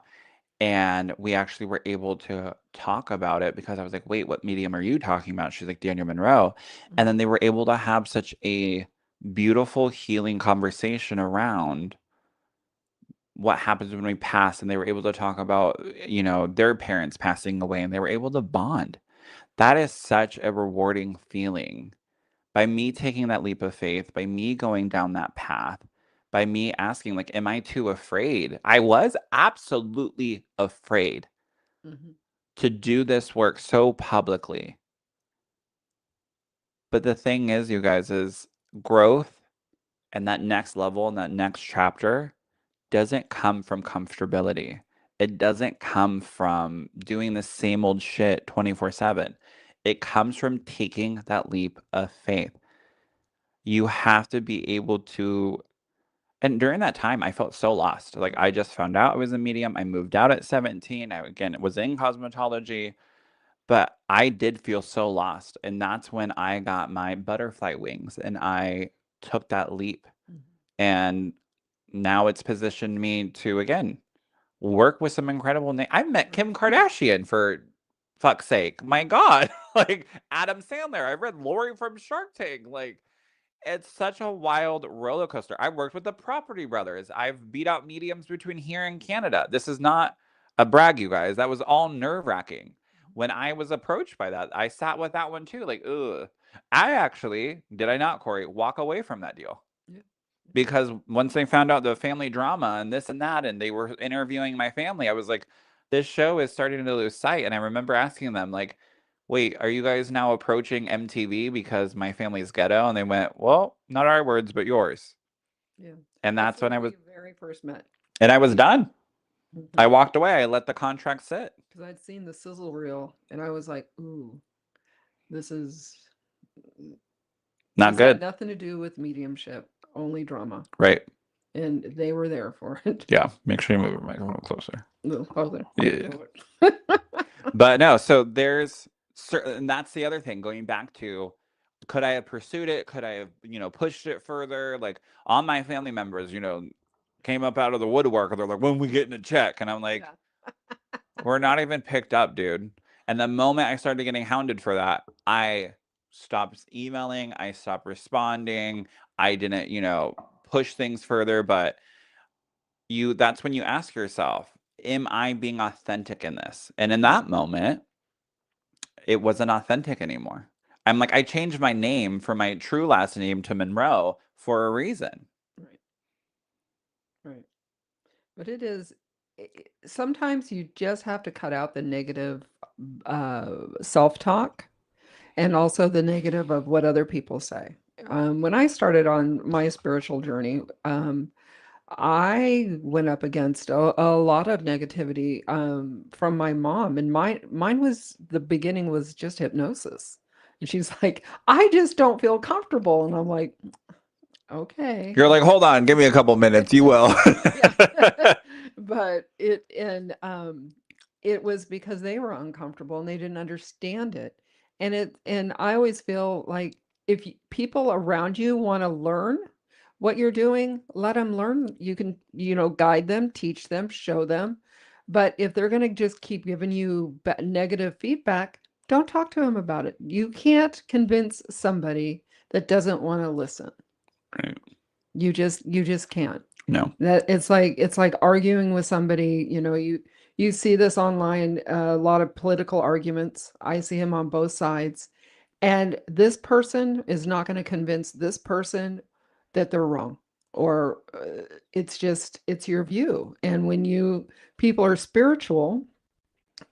A: And we actually were able to talk about it because I was like, "Wait, what medium are you talking about?" She's like, "Daniel Monroe." And then they were able to have such a beautiful healing conversation around what happens when we pass, and they were able to talk about, their parents passing away, and they were able to bond. That is such a rewarding feeling. By me taking that leap of faith, by me going down that path, by me asking, like, am I too afraid? I was absolutely afraid
B: Mhm.
A: to do this work so publicly. But the thing is, you guys, is growth and that next level and that next chapter doesn't come from comfortability. It doesn't come from doing the same old shit 24/7. It comes from taking that leap of faith. You have to be able to. And during that time, I felt so lost. Like, I just found out I was a medium. I moved out at 17. I, again, was in cosmetology, but I did feel so lost. And that's when I got my butterfly wings and I took that leap.
B: Mhm.
A: And now it's positioned me to, again, work with some incredible names. I met
B: Right.
A: Kim Kardashian, for fuck's sake. My God. Like, Adam Sandler. I read Lori from Shark Tank. Like, it's such a wild roller coaster. I worked with the Property Brothers. I've beat out mediums between here and Canada. This is not a brag, you guys. That was all nerve wracking. When I was approached by that, I sat with that one too. Like, ugh. I actually, did I not, Kori, walk away from that deal?
B: Yeah.
A: Because once they found out the family drama and this and that, and they were interviewing my family, I was like, this show is starting to lose sight. And I remember asking them, like, wait, are you guys now approaching MTV because my family's ghetto? And they went, well, not our words, but yours.
B: Yeah.
A: And
B: That's
A: that's when
B: when
A: I was,
B: we very first met.
A: and I was done. I
B: Mhm.
A: walked away. I let the contract sit.
B: Because I'd seen the sizzle reel and I was like, ooh, this is
A: Not
B: this had
A: good.
B: nothing to do with mediumship, only drama.
A: Right.
B: And they were there for it.
A: Yeah. Make sure you move your microphone closer.
B: A little closer.
A: Yeah.
B: Move it.
A: But no, so there's certain, and that's the other thing, going back to, could I have pursued it? Could I have, pushed it further? Like, all my family members, came up out of the woodwork. They're like, when we getting a check? And I'm like,
B: Yeah.
A: we're not even picked up, dude. And the moment I started getting hounded for that, I stopped emailing, I stopped responding. I didn't, push things further. But that's when you ask yourself, am I being authentic in this? And in that moment, it wasn't authentic anymore. I'm like, I changed my name from my true last name to Monroe for a reason.
B: Right. Right. But it is sometimes you just have to cut out the negative self-talk and also the negative of what other people say. When I started on my spiritual journey, I went up against a lot of negativity from my mom, and mine was the beginning was just hypnosis. And she's like, I just don't feel comfortable. And I'm like, okay.
A: You're like, hold on, give me a couple minutes. You will.
B: Yeah. But it was because they were uncomfortable and they didn't understand it. And I always feel like if people around you want to learn what you're doing, let them learn. You can, guide them, teach them, show them. But if they're going to just keep giving you negative feedback, don't talk to them about it. You can't convince somebody that doesn't want to listen.
A: Right.
B: You just can't.
A: No.
B: That it's like arguing with somebody, you see this online, a lot of political arguments. I see him on both sides. And this person is not going to convince this person that they're wrong. Or it's your view. And when people are spiritual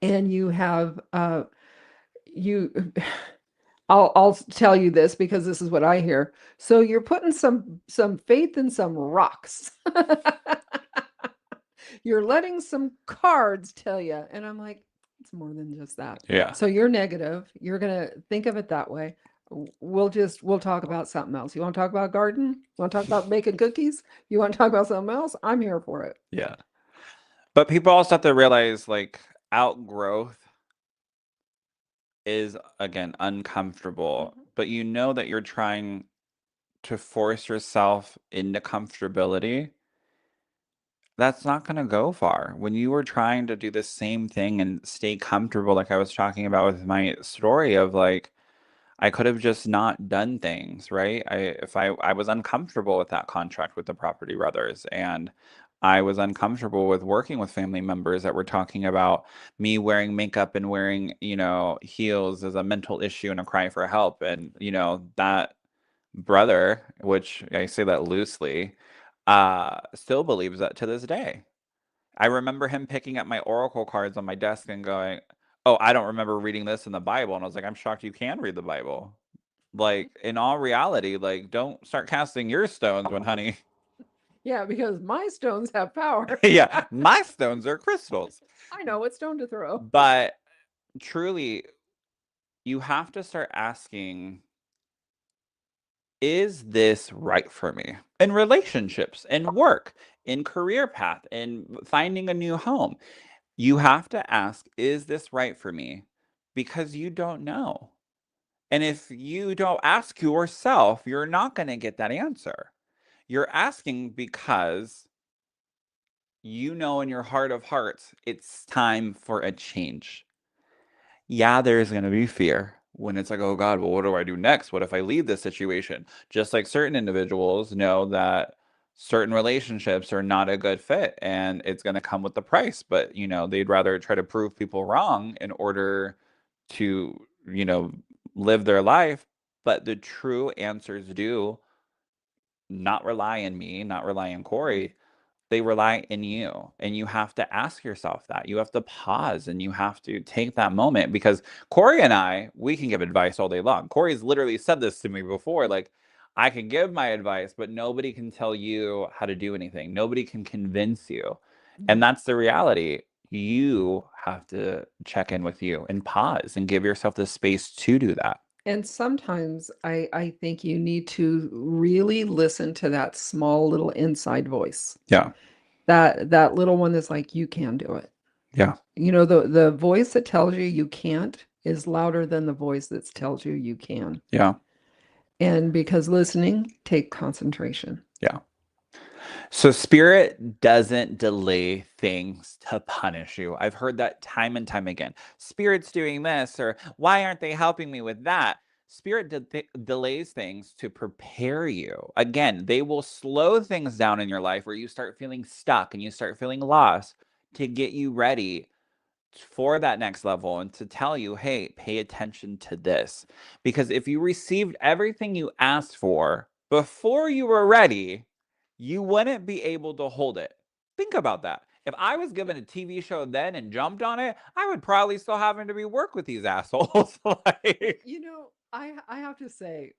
B: and you have you I'll tell you this because this is what I hear. So you're putting some faith in some rocks. You're letting some cards tell you. And I'm like, it's more than just that.
A: Yeah.
B: So you're negative. You're going to think of it that way. We'll talk about something else. You want to talk about garden? You want to talk about making cookies? You want to talk about something else? I'm here for it.
A: Yeah. But people also have to realize like outgrowth is again uncomfortable,
B: Mhm.
A: but you know that you're trying to force yourself into comfortability. That's not going to go far. When you were trying to do the same thing and stay comfortable, like I was talking about with my story of like, I could have just not done things, right? If I was uncomfortable with that contract with the Property Brothers, and I was uncomfortable with working with family members that were talking about me wearing makeup and wearing, heels as a mental issue and a cry for help. And, that brother, which I say that loosely, still believes that to this day. I remember him picking up my oracle cards on my desk and going, "Oh, I don't remember reading this in the Bible." And I was like, "I'm shocked you can read the Bible." Like, in all reality, like, don't start casting your stones when honey.
B: Yeah, because my stones have power.
A: Yeah, my stones are crystals.
B: I know what stone to throw.
A: But truly, you have to start asking, is this right for me? In relationships, in work, in career path, in finding a new home. You have to ask, is this right for me? Because you don't know. And if you don't ask yourself, you're not going to get that answer. You're asking because you know in your heart of hearts it's time for a change. Yeah, there's going to be fear when it's like, oh God, well, what do I do next? What if I leave this situation? Just like certain individuals know that certain relationships are not a good fit and it's going to come with the price, but they'd rather try to prove people wrong in order to, live their life. But the true answers do not rely on me, not rely on
B: Mhm.
A: Kori, they rely in you. And you have to ask yourself that. You have to pause and you have to take that moment because Kori and I, we can give advice all day long. Kori's literally said this to me before. Like, I can give my advice, but nobody can tell you how to do anything. Nobody can convince you. And
B: Mhm.
A: that's the reality. You have to check in with you and pause and give yourself the space to do that.
B: And sometimes I think you need to really listen to that small little inside voice.
A: Yeah.
B: That little one that's like, you can do it.
A: Yeah.
B: The voice that tells you you can't is louder than the voice that tells you you can.
A: Yeah.
B: And because listening take concentration.
A: Yeah. So spirit doesn't delay things to punish you. I've heard that time and time again. Spirit's doing this, or why aren't they helping me with that? Spirit delays things to prepare you. Again, they will slow things down in your life where you start feeling stuck and you start feeling lost to get you ready for that next level and to tell you, hey, pay attention to this. Because if you received everything you asked for before you were ready, you wouldn't be able to hold it. Think about that. If I was given a TV show then and jumped on it, I would probably still having to be work with these assholes. Like,
B: I have to say,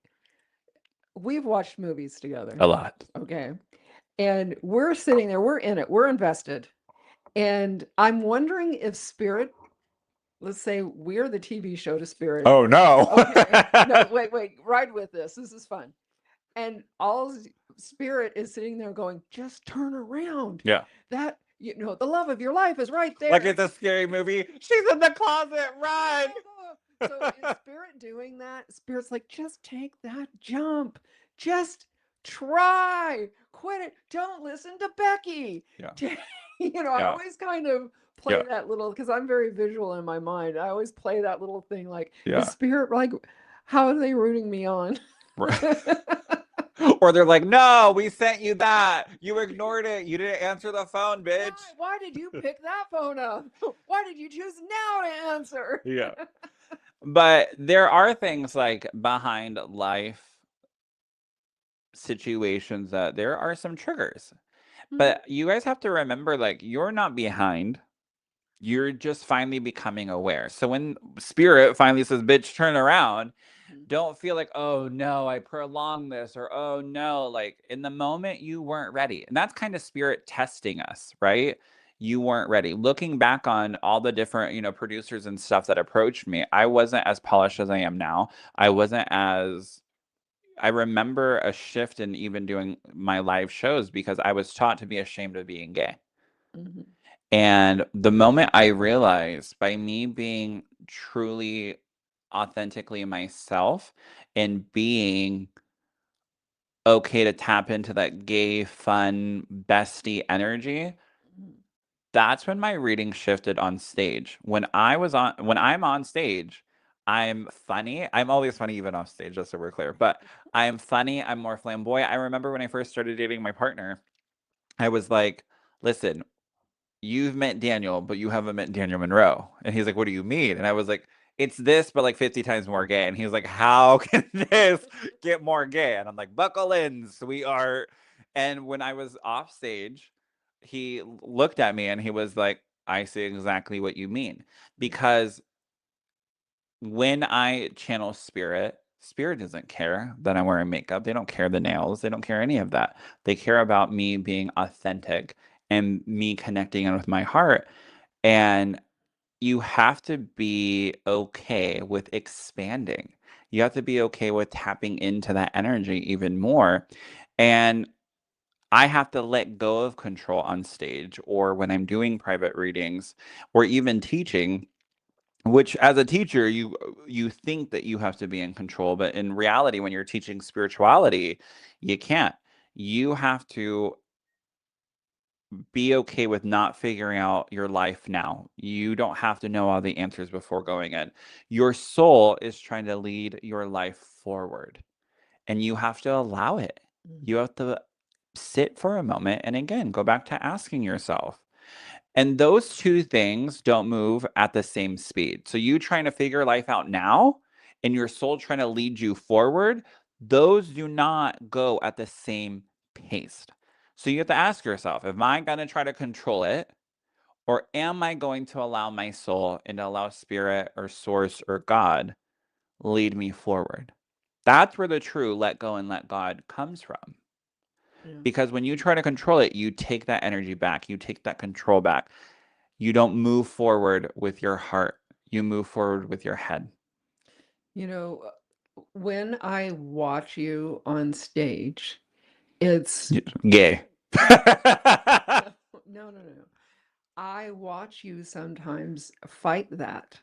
B: we've watched movies together.
A: a lot.
B: Okay. And we're sitting there, we're in it, we're invested. And I'm wondering if Spirit, let's say we're the TV show to Spirit.
A: Oh no.
B: Okay. No, wait, ride with this. This is fun. And Spirit is sitting there going, just turn around.
A: Yeah.
B: The love of your life is right
A: Like
B: there.
A: it's a scary movie. She's in the closet. Run.
B: So is Spirit doing that? Spirit's like, just take that jump. Just try. Quit it. Don't listen to Becky.
A: Yeah.
B: I
A: Yeah.
B: always kind of play
A: Yeah.
B: that little, because I'm very visual in my mind. I always play that little thing like, is
A: Yeah.
B: Spirit like, how are they rooting me on?
A: Right. Or they're like, no, we sent you that. You ignored it. You didn't answer the phone,
B: Why?
A: bitch.
B: Why did you pick that phone up? Why did you choose now to answer?
A: Yeah. But there are things like behind life situations that there are some triggers.
B: Mhm,
A: But you guys have to remember, like, you're not behind. You're just finally becoming aware. So when spirit finally says, bitch, turn around,
B: mhm,
A: don't feel like, oh no, I prolonged this, or oh no, like in the moment you weren't ready. And that's kind of spirit testing us, right? you weren't ready. Looking back on all the different, producers and stuff that approached me, I wasn't as polished as I am now. I wasn't as I remember a shift in even doing my live shows because I was taught to be ashamed of being gay.
B: Mhm.
A: And the moment I realized by me being truly authentically myself and being okay to tap into that gay, fun, bestie energy,
B: Mhm.
A: that's when my reading shifted on stage. When I'm on stage, I'm funny. I'm always funny even off stage, just so we're clear. But I'm funny, I'm more flamboyant. I remember when I first started dating my partner, I was like, listen, you've met Daniel, but you haven't met Daniel Monroe. And he's like, what do you mean? And I was like, it's this, but like 50 times more gay. And he was like, how can this get more gay? And I'm like, buckle in, sweetheart. And when I was off stage, he looked at me and he was like, I see exactly what you mean.
B: Mhm.
A: Because when I channel spirit, spirit doesn't care that I'm wearing makeup. They don't care the nails. They don't care any of that. They care about me being authentic and me connecting in with my heart. And you have to be okay with expanding. You have to be okay with tapping into that energy even more. And I have to let go of control on stage or when I'm doing private readings or even teaching, which as a teacher you think that you have to be in control, but in reality when you're teaching spirituality, you can't. You have to be okay with not figuring out your life now. You don't have to know all the answers before going in. Your soul is trying to lead your life forward, and you have to allow it. You
B: Mhm.
A: have to sit for a moment and again go back to asking yourself. And those two things don't move at the same speed. So you trying to figure life out now and your soul trying to lead you forward, those do not go at the same pace. So you have to ask yourself, am I going to try to control it? Or am I going to allow my soul and allow spirit or source or God lead me forward? That's where the true let go and let God comes from.
B: Yeah.
A: Because when you try to control it, you take that energy back, you take that control back. You don't move forward with your heart, you move forward with your head.
B: You know, when I watch you on stage, it's
A: Gay.
B: no, no, no, no. I watch you sometimes fight that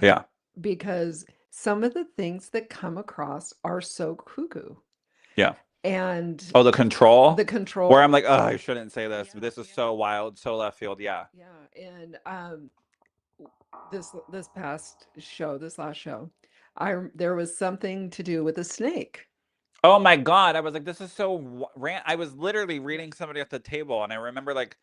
A: Yeah,
B: because some of the things that come across are so cuckoo.
A: yeah.
B: And
A: Oh, the control?
B: the
A: Where
B: control,
A: I'm like, oh, I shouldn't say this.
B: yeah,
A: This is
B: yeah,
A: so wild, so left field. Yeah.
B: yeah. And this past show, this last show, there was something to do with a snake.
A: Oh my God. I was like, this is so I was literally
B: Yeah,
A: reading somebody at the table, and I remember like,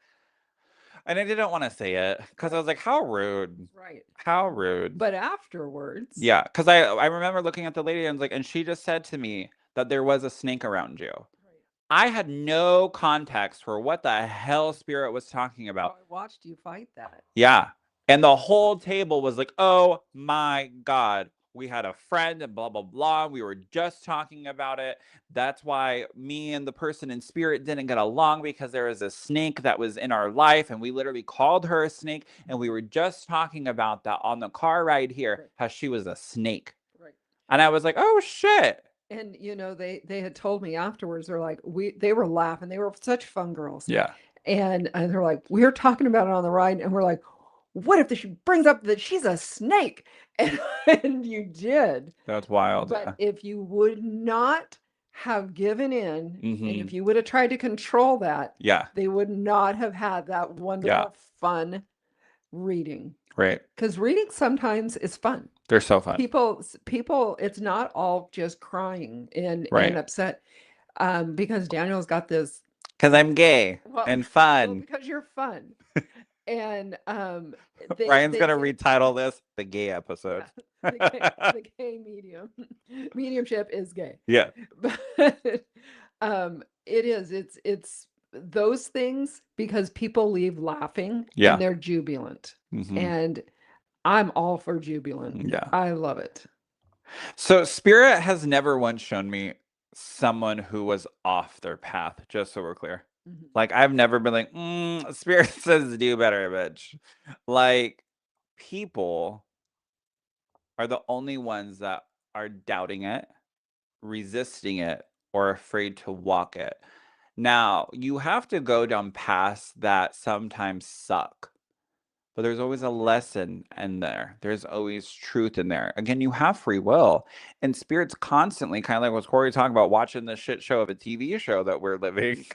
A: and I didn't want to say it because I
B: right,
A: was like, how rude.
B: right.
A: How rude.
B: But afterwards,
A: Yeah. Because I remember looking at the lady and was like, and she just said to me that there was a snake around you.
B: right.
A: I had no context for what the hell Spirit was talking
B: So
A: about.
B: I watched you fight that.
A: Yeah. And the whole table was like, oh my God. We had a friend and blah, blah, blah. We were just talking about it. That's why me and the person in spirit didn't get along because there was a snake that was in our life. And we literally called her a snake. And we
B: Mhm.
A: were just talking about that on the car ride here,
B: Right,
A: how she was a snake.
B: right.
A: And I was like, oh shit.
B: And they had told me afterwards, they're like, they were laughing. They were such fun girls.
A: Yeah.
B: And they're like, we were talking about it on the ride, and we're like, what if she brings up that she's a snake? And, and you did.
A: That's wild.
B: But
A: Yeah.
B: if you would not have given in, and
A: Mm-hmm.
B: if you would have tried to control that,
A: Yeah.
B: they would not have had that
A: Yeah.
B: wonderful, fun reading.
A: Right.
B: Because reading sometimes is fun.
A: They're so fun.
B: People, it's not all just crying and
A: Right.
B: upset. Because Daniel's got this,
A: Because I'm gay
B: well,
A: and
B: well,
A: fun.
B: because you're fun. And
A: Ryan's
B: they
A: gonna
B: get,
A: retitle this the gay
B: yeah,
A: episode.
B: the gay medium. Mediumship is gay.
A: Yeah.
B: But it's those things because people leave laughing and
A: Yeah.
B: they're jubilant.
A: Hmm.
B: And I'm all for jubilant.
A: Yeah.
B: I love it.
A: So Spirit has never once shown me someone who was off their path, just so we're clear.
B: Mhm.
A: Like, I've never been like, Spirit says do better, bitch. Like, people are the only ones that are doubting it, resisting it, or afraid to walk it. Now, you have to go down paths that sometimes suck. But there's always a lesson in there. There's always truth in there. Again, you have free will. And spirit's constantly, kind of like what Corey talking about, watching the shit show of a TV show that we're living,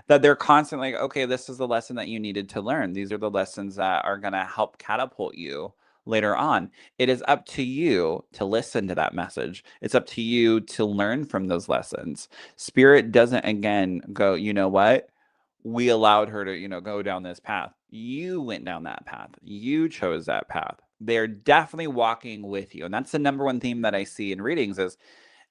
A: that they're constantly like, okay, this is the lesson that you needed to learn. These are the lessons that are going to help catapult you later on. It is up to you to listen to that message. It's up to you to learn from those lessons. Spirit doesn't, again, go, you know what? We allowed her to, go down this path. You went down that path. You chose that path. They're definitely walking with you. And that's the number one theme that I see in readings is,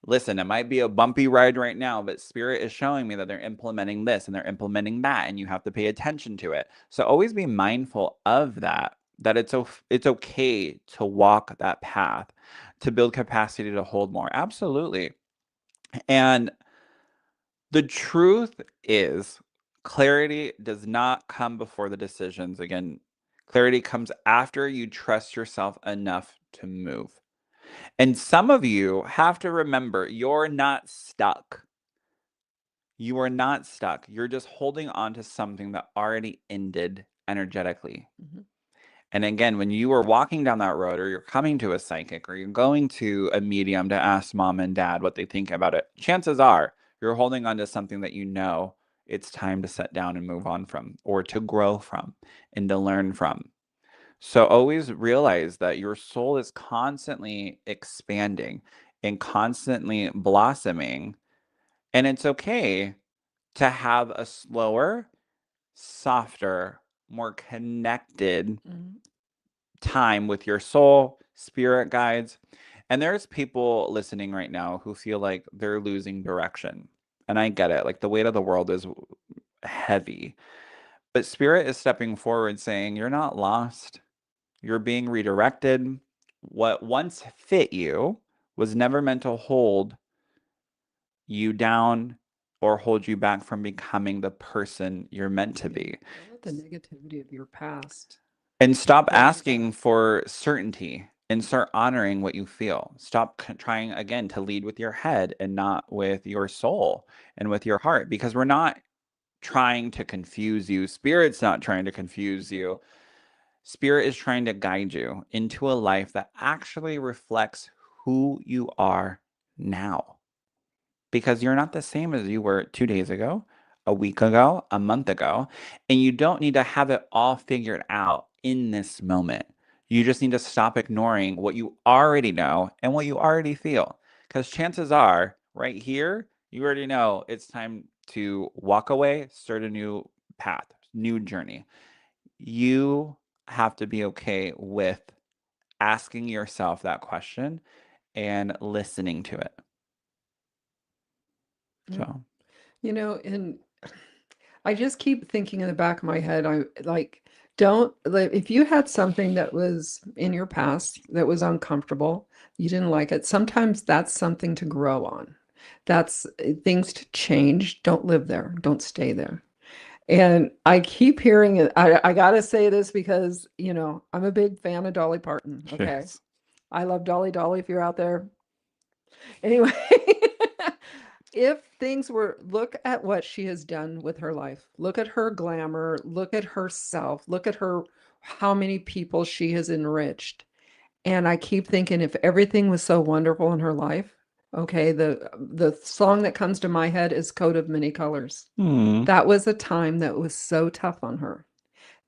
A: listen, it might be a bumpy ride right now, but spirit is showing me that they're implementing this and they're implementing that, and you have to pay attention to it. So always be mindful of that, that it's okay to walk that path, to build capacity to hold more. Absolutely. And the truth is, clarity does not come before the decisions. Again, clarity comes after you trust yourself enough to move. And some of you have to remember you're not stuck. You are not stuck. You're just holding on to something that already ended energetically.
B: Mhm.
A: And again, when you are walking down that road, or you're coming to a psychic, or you're going to a medium to ask mom and dad what they think about it, chances are you're holding on to something that you know it's time to set down and move on from, or to grow from, and to learn from. So always realize that your soul is constantly expanding and constantly blossoming. And it's okay to have a slower, softer, more connected
B: Mhm.
A: time with your soul, spirit guides. And there's people listening right now who feel like they're losing direction. And I get it. Like, the weight of the world is heavy. But spirit is stepping forward saying, you're not lost. You're being redirected. What once fit you was never meant to hold you down or hold you back from becoming the person you're meant to
B: Yeah.
A: be.
B: Don't let the negativity of your past
A: And stop
B: hold you
A: asking
B: back.
A: for certainty and start honoring what you feel. Stop trying again to lead with your head and not with your soul and with your heart, because we're not trying to confuse you. Spirit's not trying to confuse you. Spirit is trying to guide you into a life that actually reflects who you are now, because you're not the same as you were 2 days ago, a week ago, a month ago. And you don't need to have it all figured out in this moment. You just need to stop ignoring what you already know and what you already feel. Because chances are, right here, you already know it's time to walk away, start a new path, new journey. You have to be okay with asking yourself that question and listening to it.
B: Yep.
A: So,
B: And I just keep thinking in the back of my head, I like, don't like, if you had something that was in your past that was uncomfortable, you didn't like it, sometimes that's something to grow on. That's things to change. Don't live there. Don't stay there. And I keep hearing it. I gotta say this because, I'm a big fan of Dolly Parton. Okay.
A: cheers.
B: I love Dolly Dolly if you're out there. Anyway, if things were, look at what she has done with her life. Look at her glamour. Look at herself. Look at her, how many people she has enriched. And I keep thinking if everything was so wonderful in her life, okay, the song that comes to my head is Coat of Many Colors.
A: Hmm.
B: That was a time that was so tough on her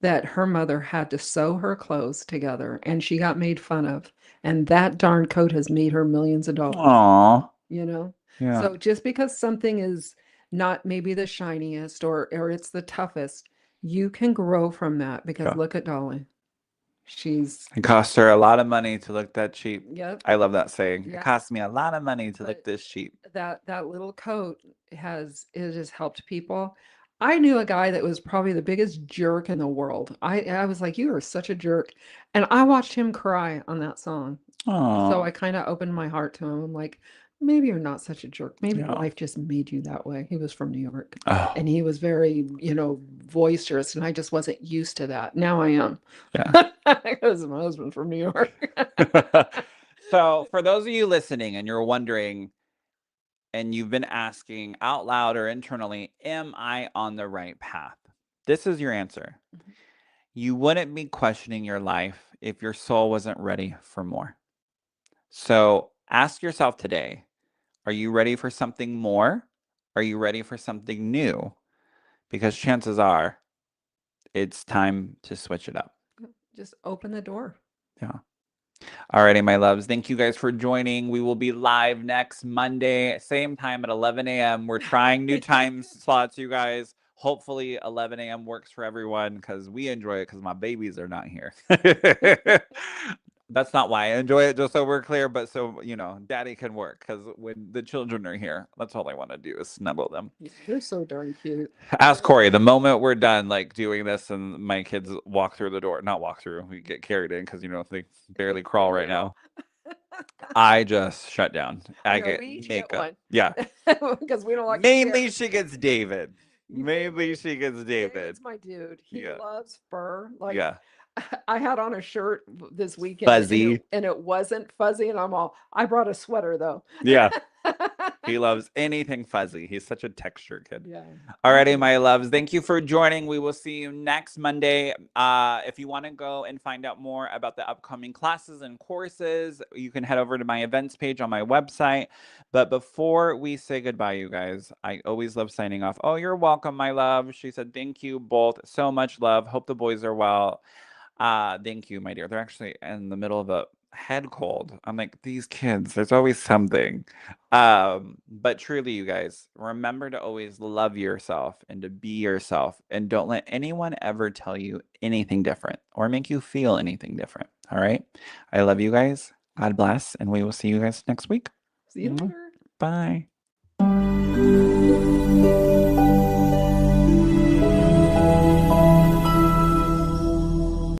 B: that her mother had to sew her clothes together and she got made fun of. And that darn coat has made her millions of dollars,
A: Aw.
B: you know?
A: Yeah.
B: So just because something is not maybe the shiniest or it's the toughest, you can grow from that because
A: Yeah.
B: look at Dolly. She's,
A: It cost her a lot of money to look that cheap.
B: yep,
A: I love that saying. It
B: yeah.
A: cost me a lot of money to look
B: But
A: this cheap.
B: that little coat has helped people. I knew a guy that was probably the biggest jerk in the world. I was like, you are such a jerk. And I watched him cry on that song. So
A: Oh,
B: I kind of opened my heart to him. I'm like, maybe you're not such a jerk. Maybe
A: Yeah.
B: life just made you that way. He was from New York
A: Oh,
B: and he was very, boisterous, and I just wasn't used to that. Now I am
A: yeah.
B: because my husband's from New York.
A: So, for those of you listening and you're wondering, and you've been asking out loud or internally, am I on the right path? This is your answer.
B: Mhm.
A: You wouldn't be questioning your life if your soul wasn't ready for more. So, ask yourself today, are you ready for something more? Are you ready for something new? Because chances are it's time to switch it up.
B: Just open the door.
A: Yeah. Alrighty, my loves. Thank you guys for joining. We will be live next Monday, same time at 11 a.m. We're trying new time slots, you guys. Hopefully, 11 a.m. works for everyone because we enjoy it because my babies are not here. That's not why I enjoy it, just so we're clear, but so, daddy can work because when the children are here, that's all I want to do is snuggle them.
B: They're so darn cute.
A: Ask Kori, the moment we're done, like doing this and my kids walk through the door, not walk through, we get carried in because, they barely crawl right now. I just shut down.
B: I
A: I
B: know
A: get
B: we each get
A: makeup.
B: one
A: Yeah.
B: because we don't like
A: Mainly
B: scared.
A: she gets David. Mainly she gets David.
B: David's my dude. He
A: Yeah.
B: loves fur. Like
A: Yeah.
B: I had on a shirt this weekend and it
A: Fuzzy.
B: and it wasn't fuzzy and I brought a sweater though.
A: Yeah. He loves anything fuzzy. He's such a texture kid.
B: Yeah, me
A: Alrighty,
B: too.
A: my loves. Thank you for joining. We will see you next Monday. If you want to go and find out more about the upcoming classes and courses, you can head over to my events page on my website. But before we say goodbye, you guys, I always love signing off. Oh, you're welcome, my love. She said, thank you both. So much love. Hope the boys are well. Thank you, my dear. They're actually in the middle of a head cold. I'm like, these kids, there's always something. But truly, you guys, remember to always love yourself and to be yourself, and don't let anyone ever tell you anything different or make you feel anything different. All right. I love you guys. God bless, and we will see you guys next week.
B: See you later.
A: Bye.